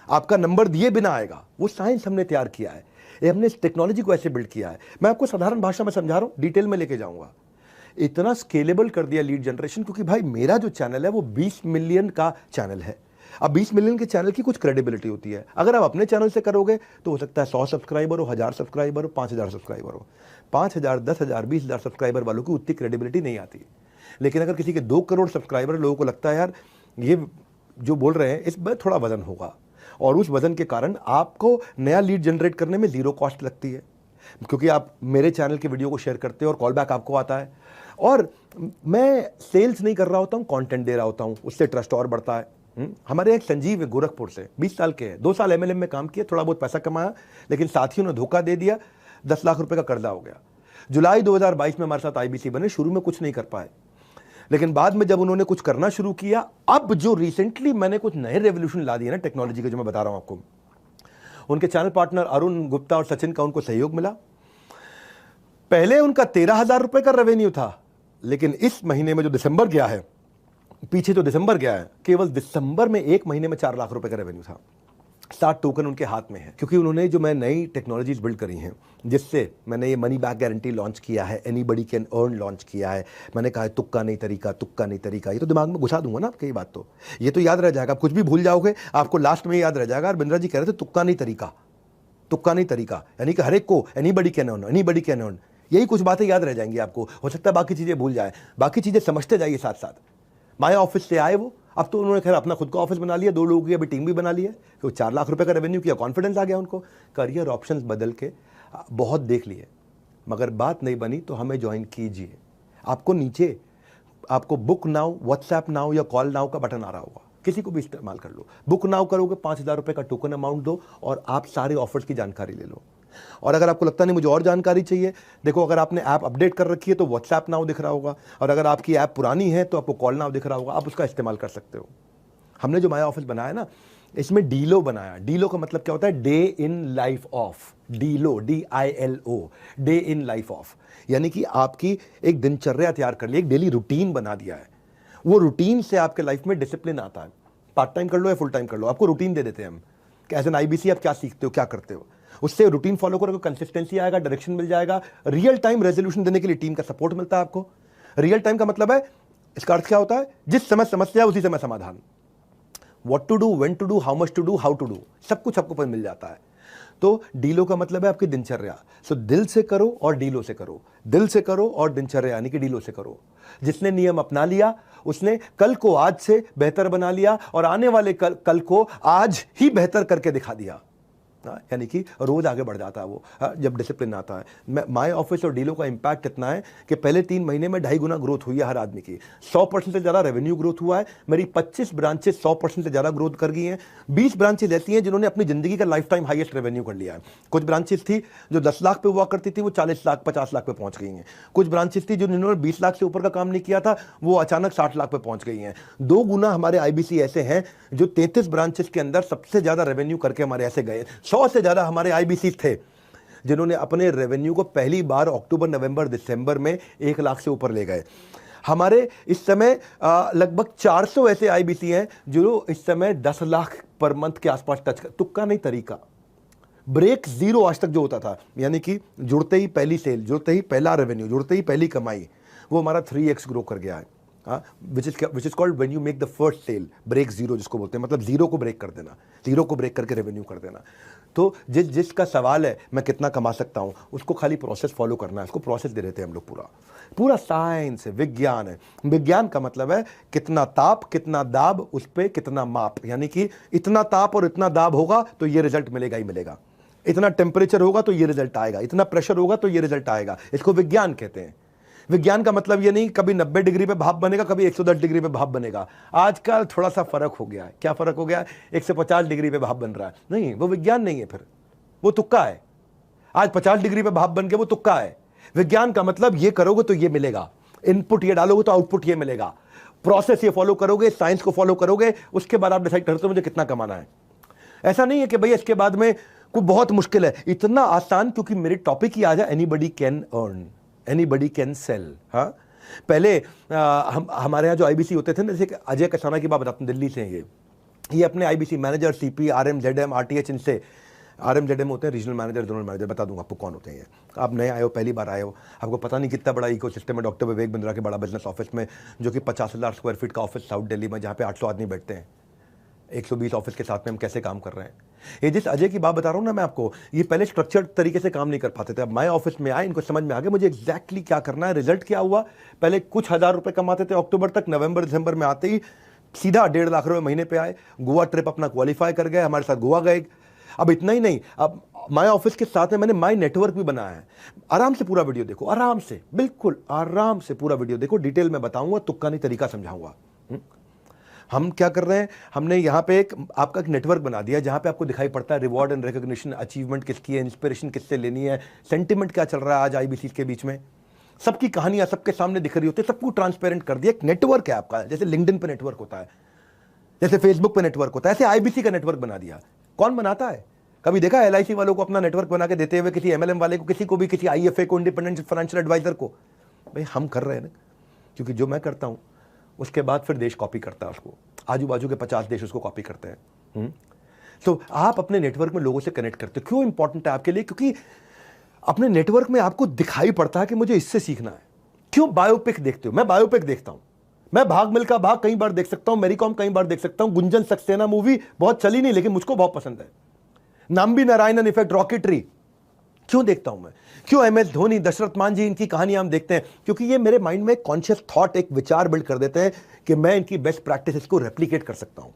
आपका नंबर दिए बिना आएगा। वो साइंस हमने तैयार किया है, ये हमने इस टेक्नोलॉजी को ऐसे बिल्ड किया है। मैं आपको साधारण भाषा में समझा रहा हूं, डिटेल में लेके जाऊंगा। इतना स्केलेबल कर दिया लीड जनरेशन, क्योंकि भाई मेरा जो चैनल है वो 20 मिलियन का चैनल है। अब 20 मिलियन के चैनल की कुछ क्रेडिबिलिटी होती है। अगर आप अपने चैनल से करोगे तो हो सकता है 100 सब्सक्राइबर हो, 1000 सब्सक्राइबर हो, 5000 सब्सक्राइबर हो। 5000, 10,000, 20,000 सब्सक्राइबर वालों की उतनी क्रेडिबिलिटी नहीं आती। लेकिन अगर किसी के 2 करोड़ सब्सक्राइबर, लोगों को लगता है यार ये जो बोल रहे हैं इसमें थोड़ा वजन होगा, और उस वजन के कारण आपको नया लीड जनरेट करने में जीरो कॉस्ट लगती है, क्योंकि आप मेरे चैनल के वीडियो को शेयर करते हो और कॉल बैक आपको आता है। और मैं सेल्स नहीं कर रहा होता हूँ, कंटेंट दे रहा होता हूँ, उससे ट्रस्ट और बढ़ता है। हमारे एक संजीव है गोरखपुर से, 20 साल के हैं, 2 साल MLM में काम किया, थोड़ा बहुत पैसा कमाया, लेकिन साथियों ने धोखा दे दिया, 10 लाख रुपए का कर्जा हो गया। जुलाई 2022 में हमारे साथ IBC बने। शुरू में कुछ नहीं कर पाए, लेकिन बाद में जब उन्होंने कुछ करना शुरू किया, अब जो रिसेंटली मैंने कुछ नए रेवोल्यूशन ला दिए ना टेक्नोलॉजी के, जो मैं बता रहा हूं आपको, उनके चैनल पार्टनर अरुण गुप्ता और सचिन का उनको सहयोग मिला। पहले उनका 13,000 रुपए का रेवेन्यू था, लेकिन इस महीने में जो दिसंबर गया है, पीछे जो दिसंबर गया है, केवल दिसंबर में 1 महीने में 4 लाख रुपए का रेवेन्यू था। 60 टोकन उनके हाथ में है, क्योंकि उन्होंने जो मैं नई टेक्नोलॉजीज बिल्ड करी हैं, जिससे मैंने ये मनी बैक गारंटी लॉन्च किया है, एनीबडी कैन अर्न लॉन्च किया है। मैंने कहा है तुक्का नहीं तरीका, तुक्का नहीं तरीका। ये तो दिमाग में घुसा दूंगा ना आपकी बात, तो ये तो याद रह जाएगा। आप कुछ भी भूल जाओगे, आपको लास्ट में याद रह जाएगा। और बिंद्रा जी कह रहे थे तुक्का नहीं तरीका, तुक्का नहीं तरीका, यानी कि हर एक को anybody can earn, anybody can earn. यही कुछ बातें याद रह जाएंगी आपको। हो सकता है बाकी चीजें भूल जाए, बाकी चीजें समझते जाइए साथ साथ। माया ऑफिस से आए वो, अब तो उन्होंने खैर अपना खुद का ऑफिस बना लिया, 2 लोगों की अभी टीम भी बना ली है, तो 4 लाख रुपए का रेवेन्यू किया, कॉन्फिडेंस आ गया उनको। करियर ऑप्शंस बदल के बहुत देख लिए, मगर बात नहीं बनी तो हमें ज्वाइन कीजिए। आपको नीचे आपको बुक नाउ, व्हाट्सएप नाउ या कॉल नाउ का बटन आ रहा होगा, किसी को भी इस्तेमाल कर लो। बुक नाउ करोगे, 5,000 रुपए का टोकन अमाउंट दो और आप सारे ऑफर्स की जानकारी ले लो। और अगर आपको लगता नहीं मुझे और जानकारी चाहिए, देखो अगर आपने ऐप अपडेट कर रखी है तो व्हाट्सएप नाउ दिख रहा होगा, और अगर आपकी ऐप पुरानी है तो आपको कॉल नाउ दिख रहा होगा, आप उसका इस्तेमाल कर सकते हो। हमने जो माया ऑफिस बनाया ना, इसमें डीलो बनाया। डीलो का मतलब क्या होता है? Day in life of. DILO, DILO, day in life of, यानी कि आपकी एक दिनचर्या तैयार कर ली, एक डेली रूटीन बना दिया है। वो रूटीन से आपके लाइफ में डिसिप्लिन आता है। पार्ट टाइम कर लो या फुल टाइम कर लो, आपको रूटीन दे देते हैं हम कि एज एन IBC आप क्या सीखते हो, क्या करते हो। उससे रूटीन फॉलो करोगे, कंसिस्टेंसी आएगा, डायरेक्शन मिल जाएगा। रियल टाइम रेजोल्यूशन देने के लिए टीम का सपोर्ट मिलता है आपको। रियल टाइम का मतलब है, इसका अर्थ क्या होता है? जिस समय समस्या उसी समय समाधान। What to do, when to do, how much to do, how to do, सब कुछ आपको मिल जाता है। तो डीलो का मतलब है आपकी दिनचर्या। सो दिल से करो और डीलो से करो, दिल से करो और दिनचर्या यानी कि डीलो से करो। जिसने नियम अपना लिया उसने कल को आज से बेहतर बना लिया, और आने वाले कल को आज ही बेहतर करके दिखा दिया। यानी कि रोज आगे बढ़ जाता है वो, जब डिसिप्लिन आता है। माई ऑफिस और डीलो का इंपैक्ट इतना है कि पहले 3 महीने में 2.5 गुना ग्रोथ हुई है हर आदमी की। 100% से ज़्यादा रेवेन्यू ग्रोथ हुआ है। मेरी 25 ब्रांचेस 100% से ज़्यादा ग्रोथ कर गई हैं। 20 ब्रांचेज ऐसी हैं जिन्होंने अपनी ज़िंदगी का लाइफ टाइम हाईएस्ट रेवेन्यू कर लिया है। कुछ ब्रांचेस थी जो 10 लाख पे हुआ करती थी, वो 40 लाख 50 लाख पे पहुंच गई हैं। कुछ ब्रांचेस थी जो जिन्होंने 20 लाख से ऊपर का काम नहीं किया था, वो अचानक 60 लाख पे पहुंच गई हैं। 2 गुना हमारे आईबीसी ऐसे हैं जो 33 ब्रांचेस के अंदर सबसे ज़्यादा रेवेन्यू करके हमारे ऐसे गए। 100 से ज़्यादा हमारे आईबीसी थे जिन्होंने अपने रेवेन्यू को पहली बार अक्टूबर, नवंबर, दिसंबर में 1 लाख से ऊपर ले गए। हमारे इस समय लगभग 400 ऐसे आईबीसी हैं जो इस समय 10 लाख पर मंथ के आसपास टच कर। तुक्का नहीं, तरीका। ब्रेक जीरो आज तक जो होता था, यानी कि जुड़ते ही पहली सेल, जुड़ते ही पहला रेवेन्यू, जुड़ते ही पहली कमाई, वो हमारा 3x ग्रो कर गया है। Which is called when you make the first sale, break zero जिसको बोलते हैं, मतलब जीरो को ब्रेक कर देना, जीरो को ब्रेक करके रेवेन्यू कर देना। तो जिसका सवाल है मैं कितना कमा सकता हूं, उसको खाली प्रोसेस फॉलो करना है। उसको प्रोसेस दे देते हैं हम लोग। पूरा साइंस है, विज्ञान है। विज्ञान का मतलब है कितना ताप, कितना दाब, उस पर कितना माप, यानी कि इतना ताप और इतना दाब होगा तो ये रिजल्ट मिलेगा ही मिलेगा, इतना टेम्परेचर होगा तो ये रिजल्ट आएगा, इतना प्रेशर होगा तो ये रिजल्ट आएगा। इसको विज्ञान कहते हैं। विज्ञान का मतलब ये नहीं कभी 90 डिग्री पे भाप बनेगा, कभी 110 डिग्री पे भाप बनेगा। आजकल थोड़ा सा फर्क हो गया है। क्या फर्क हो गया है? 150 डिग्री पे भाप बन रहा है। नहीं, वो विज्ञान नहीं है, फिर वो तुक्का है। आज 50 डिग्री पे भाप बन के वो तुक्का है। विज्ञान का मतलब ये करोगे तो ये मिलेगा, इनपुट ये डालोगे तो आउटपुट ये मिलेगा, प्रोसेस ये फॉलो करोगे, साइंस को फॉलो करोगे, उसके बाद आप डिसाइड करते हो मुझे कितना कमाना है। ऐसा नहीं है कि भैया इसके बाद में कोई बहुत मुश्किल है। इतना आसान, क्योंकि मेरे टॉपिक ही आ जाए, anybody can earn, anybody can sell. हाँ, पहले हमारे यहाँ जो आईबीसी होते थे ना, जैसे अजय कसाना की बात बताते हैं, दिल्ली से हैं ये अपने IBC manager, CP, RM, ZM, RTH, इनसे, आरएम जेडएम होते हैं रीजनल मैनेजर, जोनल मैनेजर, बता दूंगा आपको कौन होते हैं ये। आप नए आए हो, पहली बार आए हो, आपको पता नहीं कितना बड़ा इकोसिस्टम है डॉक्टर विवेक बिंद्रा के बड़ा बिजनेस ऑफिस में, जो कि 50,000 स्क्वायर फीट का ऑफिस साउथ दिल्ली में, जहाँ पे 800 आदमी बैठते हैं। 120 ऑफिस के साथ में हम कैसे काम कर रहे हैं। ये जिस अजय की बात बता रहा हूँ ना मैं आपको, ये पहले स्ट्रक्चर्ड तरीके से काम नहीं कर पाते थे। अब मैं ऑफिस में आए, इनको समझ में आ गया मुझे एग्जैक्टली क्या करना है। रिजल्ट क्या हुआ? पहले कुछ हज़ार रुपए कमाते थे अक्टूबर तक, नवंबर दिसंबर में आते ही सीधा 1.5 लाख रुपए महीने पे आए। गोवा ट्रिप अपना क्वालिफाई कर गए, हमारे साथ गोवा गए। अब इतना ही नहीं, अब माई ऑफिस के साथ में मैंने माई नेटवर्क भी बनाया है। आराम से पूरा वीडियो देखो, आराम से, बिल्कुल आराम से पूरा वीडियो देखो, डिटेल में बताऊंगा, तुक्का नहीं तरीका समझाऊंगा। हम क्या कर रहे हैं, हमने यहाँ पे आपका एक नेटवर्क बना दिया जहाँ पे आपको दिखाई पड़ता है रिवॉर्ड एंड रिकॉग्निशन, अचीवमेंट किसकी है, इंस्पिरेशन किससे लेनी है, सेंटिमेंट क्या चल रहा है आज आईबीसी के बीच में, सबकी कहानियाँ सबके सामने दिख रही होती है, सबको ट्रांसपेरेंट कर दिया। एक नेटवर्क है आपका, जैसे लिंक्डइन पे नेटवर्क होता है, जैसे फेसबुक पे नेटवर्क होता है, ऐसे आईबीसी का नेटवर्क बना दिया। कौन बनाता है? कभी देखा एलआईसी वालों को अपना नेटवर्क बना के देते हुए, किसी एमएलएम वाले को, किसी को भी, किसी आईएफए को, इंडिपेंडेंट फाइनेंशियल एडवाइजर को? भाई हम कर रहे हैं ना, क्योंकि जो मैं करता हूँ उसके बाद फिर देश कॉपी करता है उसको, आजू बाजू के 50 देश उसको कॉपी करते हैं। तो आप अपने नेटवर्क में लोगों से कनेक्ट करते हो। क्यों इंपॉर्टेंट है आपके लिए? क्योंकि अपने नेटवर्क में आपको दिखाई पड़ता है कि मुझे इससे सीखना है। क्यों बायोपिक देखते हो? मैं बायोपिक देखता हूं। मैं भाग मिल्खा भाग कई बार देख सकता हूं, मेरी कॉम कई बार देख सकता हूं, गुंजन सक्सेना मूवी बहुत चली नहीं लेकिन मुझको बहुत पसंद है। नाम्बी नारायणन इफेक्ट, रॉकेटरी क्यों देखता हूं मैं? क्यों एमएस धोनी, दशरथ मान जी, इनकी कहानियां हम देखते हैं? क्योंकि ये मेरे माइंड में कॉन्शियस थॉट, एक विचार बिल्ड कर देते हैं कि मैं इनकी बेस्ट प्रैक्टिस को रेप्लिकेट कर सकता हूं।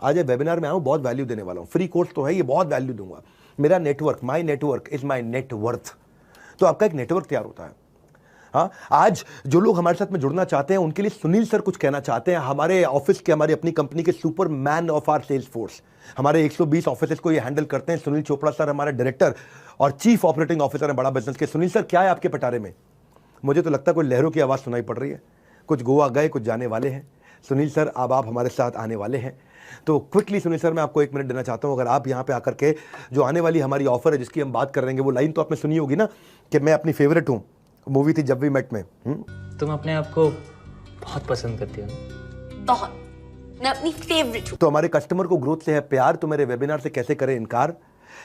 आज ये वेबिनार में आऊं, बहुत वैल्यू देने वाला हूं। फ्री कोर्स तो है, ये बहुत वैल्यू दूंगा। मेरा network, my network is my net worth. तो आपका एक नेटवर्क तैयार होता है। हाँ, आज जो लोग हमारे साथ में जुड़ना चाहते हैं उनके लिए सुनील सर कुछ कहना चाहते हैं। हमारे ऑफिस के, हमारी अपनी कंपनी के super man of our sales force, हमारे 120 ऑफिस को ये हैंडल करते हैं। सुनील चोपड़ा सर हमारे डायरेक्टर और चीफ ऑपरेटिंग ऑफिसर हैं बड़ा बिजनेस के। सुनील सर, क्या है आपके पटारे में? मुझे तो लगता है कोई लहरों की आवाज़ सुनाई पड़ रही है। कुछ गोवा गए, कुछ जाने वाले हैं। सुनील सर, अब आप हमारे साथ आने वाले हैं, तो क्विकली सुनील सर मैं आपको 1 मिनट देना चाहता हूं। अगर आप यहाँ पे आकर के जो आने वाली हमारी ऑफर है जिसकी हम बात कर रहे हैं, वो लाइन तो आपने सुनी होगी ना कि मैं अपनी फेवरेट हूँ, मूवी थी जब वी मेट में। तुम अपने आप को बहुत पसंद करती हो? बहुत, मैं अपनी फेवरेट हूँ। तो हमारे कस्टमर को ग्रोथ से है प्यार, तो मेरे वेबिनार से कैसे करें इनकार?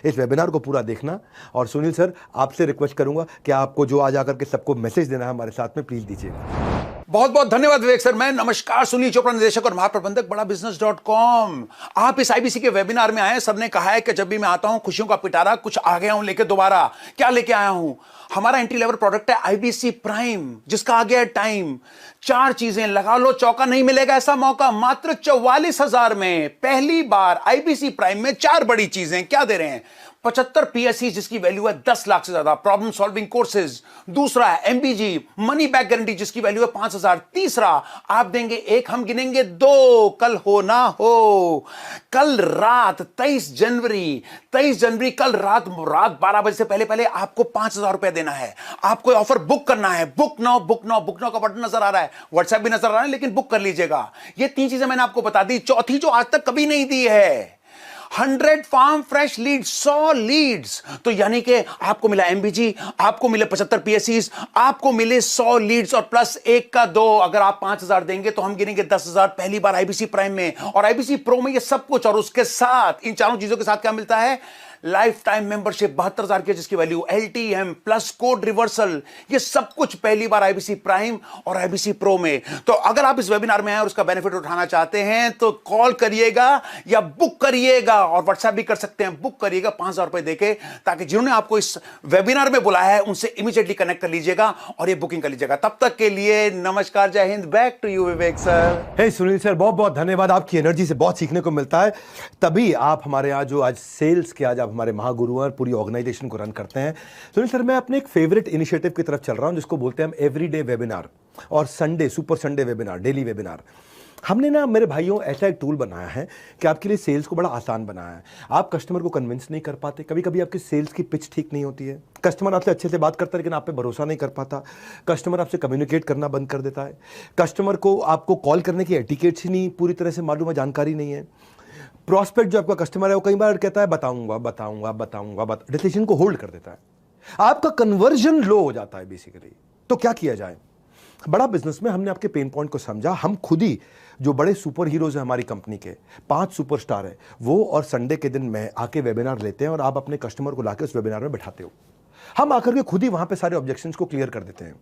इस वेबिनार को पूरा देखना। और सुनील सर, आपसे रिक्वेस्ट करूंगा कि आपको जो आज आकर के सबको मैसेज देना है हमारे साथ में, प्लीज दीजिएगा। बहुत बहुत धन्यवाद विवेक सर। मैं नमस्कार, सुनील चोपड़ा, निदेशक और महाप्रबंधक बड़ा business.com। आप इस आईबीसी के वेबिनार में आए। सबने कहा है कि जब भी मैं आता हूं खुशियों का पिटारा कुछ आ गया हूं लेके। दोबारा क्या लेके आया हूं? हमारा एंट्री लेवल प्रोडक्ट है आईबीसी प्राइम, जिसका आ गया है टाइम। 4 चीजें लगा लो, चौका नहीं मिलेगा ऐसा मौका। मात्र 44,000 में पहली बार आईबीसी प्राइम में 4 बड़ी चीजें क्या दे रहे हैं। 75 पीएससी जिसकी वैल्यू है 10 लाख से ज्यादा, प्रॉब्लम सॉल्विंग कोर्सेज। दूसरा है एमबीजी मनी बैक गारंटी जिसकी वैल्यू है 5,000। तीसरा आप देंगे 1, हम गिनेंगे 2, कल हो ना हो। कल रात 23 जनवरी कल रात 12 बजे से पहले आपको 5,000 रुपए देना है। आपको ऑफर बुक करना है। बुक नाउ का बटन नजर आ रहा है, व्हाट्सएप भी नजर आ रहा है, लेकिन बुक कर लीजिएगा। ये 3 चीजें मैंने आपको बता दी। चौथी जो आज तक कभी नहीं दी है, 100 फार्म फ्रेश लीड्स, 100 लीड्स। तो यानी कि आपको मिला एमबीजी, आपको मिले 75 पीएससीज, आपको मिले 100 लीड्स और प्लस 1 का 2। अगर आप 5,000 देंगे तो हम गिनेंगे 10,000 पहली बार आईबीसी प्राइम में। और आईबीसी प्रो में ये सब कुछ, और उसके साथ इन चारों चीजों के साथ क्या मिलता है? लाइफ टाइम मेंबरशिप 72,000 की, जिसकी value LTM plus code reversal. ये सब कुछ पहली बार आईबीसी प्राइम और आईबीसी प्रो में। तो अगर आप इस वेबिनार में आए और उसका बेनिफिट उठाना चाहते हैं तो कॉल करिएगा या बुक करिएगा, और व्हाट्सएप भी कर सकते हैं। बुक करिएगा 5,000 रुपए देके, ताकि जिन्होंने आपको इस वेबिनार में बुलाया है उनसे इमीडिएटली कनेक्ट कर लीजिएगा और ये बुकिंग कर लीजिएगा। तब तक के लिए नमस्कार, जय हिंद। Back to you Vivek sir. Hey Sunil sir, बहुत बहुत धन्यवाद। आपकी एनर्जी से बहुत सीखने को मिलता है। तभी आप हमारे यहाँ जो आज सेल्स के आज आप हमारे महागुरु हैं, पूरी ऑर्गेनाइजेशन को रन करते हैं। सुनील सर, मैं अपने एक फेवरेट इनिशिएटिव की तरफ चल रहा हूं जिसको बोलते हैं हम एवरीडे वेबिनार और Sunday super Sunday webinar, daily webinar. हमने ना मेरे भाइयों ऐसा एक टूल बनाया है कि आपके लिए सेल्स को बड़ा आसान बनाया है। आप कस्टमर को कन्विंस नहीं कर पाते, कभी कभी आपकी सेल्स की पिच ठीक नहीं होती है, कस्टमर आपसे अच्छे से बात करता है लेकिन आप पे भरोसा नहीं कर पाता, कस्टमर आपसे कम्युनिकेट करना बंद कर देता है, कस्टमर को आपको कॉल करने की एटिकेट्स ही नहीं पूरी तरह से मालूम है, जानकारी नहीं है। प्रॉस्पेक्ट जो आपका कस्टमर है वो कई बार कहता है बताऊंगा, डिसीजन को होल्ड कर देता है, आपका कन्वर्जन लो हो जाता है बेसिकली। तो क्या किया जाए? बड़ा बिजनेस में हमने आपके पेन पॉइंट को समझा। हम खुद ही जो बड़े सुपर हीरोज हैं हमारी कंपनी के, 5 सुपरस्टार है वो, और संडे के दिन में आके वेबिनार लेते हैं और आप अपने कस्टमर को लाके उस वेबिनार में बैठाते हो। हम आकर के खुद ही वहां पे सारे ऑब्जेक्शंस को क्लियर कर देते हैं,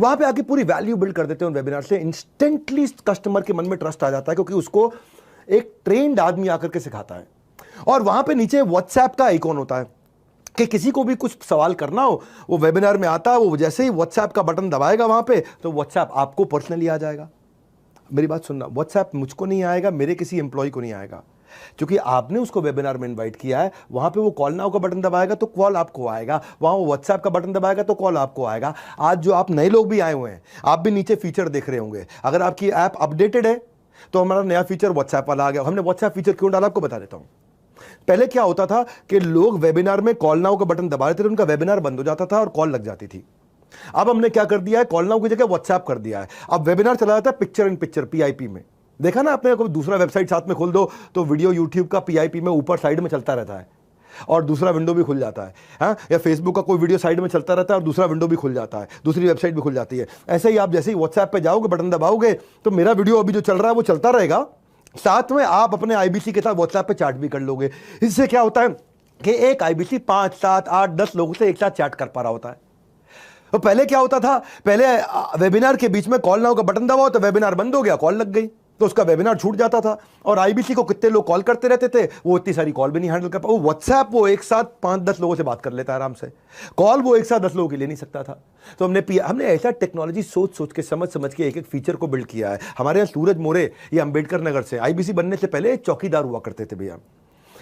वहां पे आके पूरी वैल्यू बिल्ड कर देते हैं उन वेबिनार से। इंस्टेंटली कस्टमर के मन में ट्रस्ट आ जाता है क्योंकि उसको एक ट्रेंड आदमी आकर के सिखाता है। और वहां पे नीचे व्हाट्सएप का आइकॉन होता है कि किसी को भी कुछ सवाल करना हो, वो वेबिनार में आता है, वो जैसे ही व्हाट्सएप का बटन दबाएगा वहां पे, तो व्हाट्सएप आपको पर्सनली आ जाएगा। मेरी बात सुनना, व्हाट्सएप मुझको नहीं आएगा, मेरे किसी एम्प्लॉय को नहीं आएगा, क्योंकि आपने उसको वेबिनार में इनवाइट किया है। वहां पे वो कॉल नाउ का बटन दबाएगा तो कॉल आपको आएगा, वहां वो व्हाट्सएप का बटन दबाएगा तो कॉल आपको आएगा। आज जो आप नए लोग भी आए हुए हैं, आप भी नीचे फीचर देख रहे होंगे। अगर आपकी ऐप अपडेटेड है तो हमारा नया फीचर व्हाट्सएप वाला आ गया। हमने व्हाट्सएप फीचर क्यों डाला आपको बता देता हूं। पहले क्या होता था कि लोग वेबिनार में कॉल नाउ का बटन दबा देते थे, उनका वेबिनार बंद हो जाता था और कॉल लग जाती थी। अब हमने क्या कर दिया है, कॉल नाउ की जगह व्हाट्सएप कर दिया है। अब वेबिनार चला जाता है पिक्चर इन पिक्चर, पीआईपी में। देखा ना आपने, कोई दूसरा वेबसाइट साथ में खोल दो तो वीडियो यूट्यूब का पीआईपी में ऊपर साइड में चलता रहता है और दूसरा विंडो भी खुल जाता है। हाँ, या फेसबुक का कोई वीडियो साइड में चलता रहता है और दूसरा विंडो भी खुल जाता है, दूसरी वेबसाइट भी खुल जाती है। ऐसे ही आप जैसे ही व्हाट्सएप पे जाओगे, बटन दबाओगे तो मेरा वीडियो अभी जो चल रहा है वो चलता रहेगा, साथ में आप अपने आईबीसी के साथ व्हाट्सएप पे चैट भी कर लोगे। इससे क्या होता है कि एक आईबीसी 5, 7, 8, 10 लोगों से एक साथ चैट कर पा रहा होता है। तो पहले क्या होता था, पहले वेबिनार के बीच में कॉल नाउ का बटन दबाओ तो वेबिनार बंद हो गया, कॉल लग गई तो उसका वेबिनार छूट जाता था। और आईबीसी को कितने लोग कॉल करते रहते थे, वो इतनी सारी कॉल भी नहीं हैंडल कर पा। वो व्हाट्सएप वो एक साथ 5-10 लोगों से बात कर लेता है आराम से, कॉल वो एक साथ 10 लोगों की ले नहीं सकता था। तो हमने ऐसा टेक्नोलॉजी सोच के समझ के एक फीचर को बिल्ड किया है। हमारे यहाँ सूरज मोरे, ये अंबेडकर नगर से, आईबीसी बनने से पहले एक चौकीदार हुआ करते थे भैया।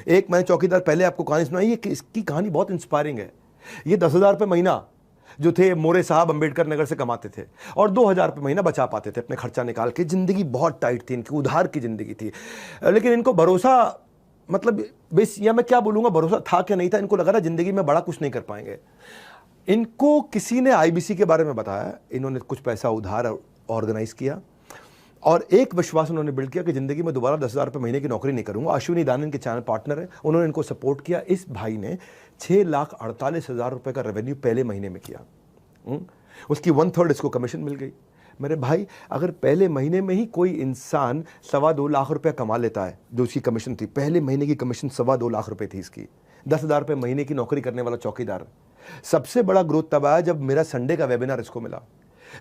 एक मैंने चौकीदार पहले आपको कहानी सुनाई, इसकी कहानी बहुत इंस्पायरिंग है। ये 10,000 रुपये महीना जो थे मोरे साहब अंबेडकर नगर से कमाते थे और 2,000 रुपये महीना बचा पाते थे अपने खर्चा निकाल के। जिंदगी बहुत टाइट थी इनकी, उधार की जिंदगी थी, लेकिन इनको भरोसा, मतलब या मैं क्या बोलूँगा, भरोसा था क्या नहीं था, इनको लगा था जिंदगी में बड़ा कुछ नहीं कर पाएंगे। इनको किसी ने आईबीसी के बारे में बताया, इन्होंने कुछ पैसा उधार ऑर्गेनाइज किया और एक विश्वास उन्होंने बिल्ड किया कि जिंदगी में दोबारा 10,000 रुपये महीने की नौकरी नहीं करूंगा। अश्विनी दान इनके चैनल पार्टनर है, उन्होंने इनको सपोर्ट किया। इस भाई ने 6,48,000 रुपये का रेवेन्यू पहले महीने में किया। उसकी 1/3 इसको कमीशन मिल गई। मेरे भाई, अगर पहले महीने में ही कोई इंसान 2.25 लाख रुपया कमा लेता है, जो उसकी कमीशन थी, पहले महीने की कमीशन 2.25 लाख रुपये थी इसकी, 10,000 रुपये महीने की नौकरी करने वाला चौकीदार। सबसे बड़ा ग्रोथ तब आया जब मेरा संडे का वेबिनार इसको मिला।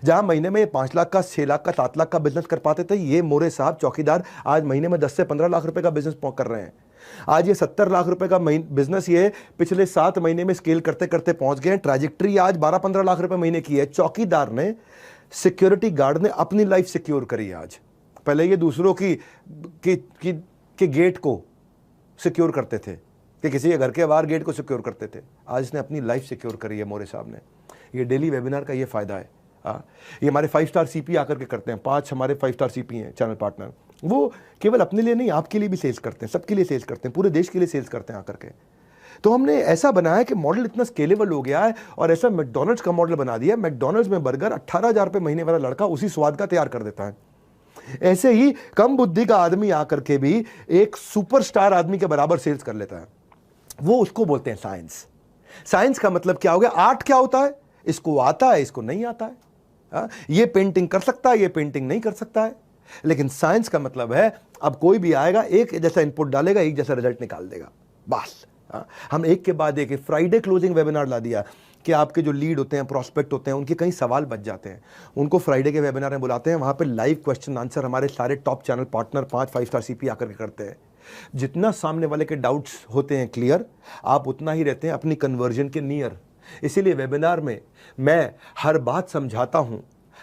जहां महीने में ये 5 लाख का, 6 लाख का, 7 लाख का बिजनेस कर पाते थे, ये मोरे साहब चौकीदार आज महीने में 10 से 15 लाख रुपए का बिजनेस कर रहे हैं। आज ये 70 लाख रुपए का बिजनेस ये पिछले 7 महीने में स्केल करते करते पहुंच गए हैं। ट्रैजेक्टरी आज 12-15 लाख रुपए महीने की है। चौकीदार ने, सिक्योरिटी गार्ड ने अपनी लाइफ सिक्योर करी आज। पहले ये दूसरों की गेट को सिक्योर करते थे, कि किसी के घर के बाहर गेट को सिक्योर करते थे। आज इसने अपनी लाइफ सिक्योर करी है मोरे साहब ने। ये डेली वेबिनार का ये फायदा है। ये हमारे 5 स्टार सीपी आकर के करते हैं। 5 हमारे 5 स्टार सीपी हैं चैनल पार्टनर। वो केवल अपने लिए नहीं, आपके लिए भी सेल्स करते हैं, सबके लिए सेल्स करते हैं, पूरे देश के लिए सेल्स करते हैं आकर के। तो हमने ऐसा बनाया कि मॉडल इतना स्केलेबल हो गया है, और ऐसा मैकडॉनल्ड्स का मॉडल बना दिया। मैकडॉनल्ड्स में बर्गर 18,000 रुपये महीने वाला लड़का उसी स्वाद का तैयार कर देता है। ऐसे ही कम बुद्धि का आदमी आकर के भी एक सुपरस्टार आदमी के बराबर सेल्स कर लेता है। वो उसको बोलते हैं साइंस। साइंस का मतलब क्या हो गया? आर्ट क्या होता है? इसको आता है, इसको नहीं आता है। ये पेंटिंग कर सकता है, ये पेंटिंग नहीं कर सकता है। लेकिन साइंस का मतलब है अब कोई भी आएगा, एक जैसा इनपुट डालेगा, एक जैसा रिजल्ट निकाल देगा, बस। हम एक के बाद एक फ्राइडे क्लोजिंग वेबिनार ला दिया कि आपके जो लीड होते हैं, प्रोस्पेक्ट होते हैं, उनके कई सवाल बच जाते हैं, उनको फ्राइडे के वेबिनार में बुलाते हैं। वहाँ पे लाइव क्वेश्चन आंसर हमारे सारे top channel partner 5 star CP आकर के करते हैं। जितना सामने वाले के डाउट्स होते हैं क्लियर, आप उतना ही रहते हैं अपनी कन्वर्जन के नियर। इसीलिए वेबिनार में मैं हर बात समझाता हूँ,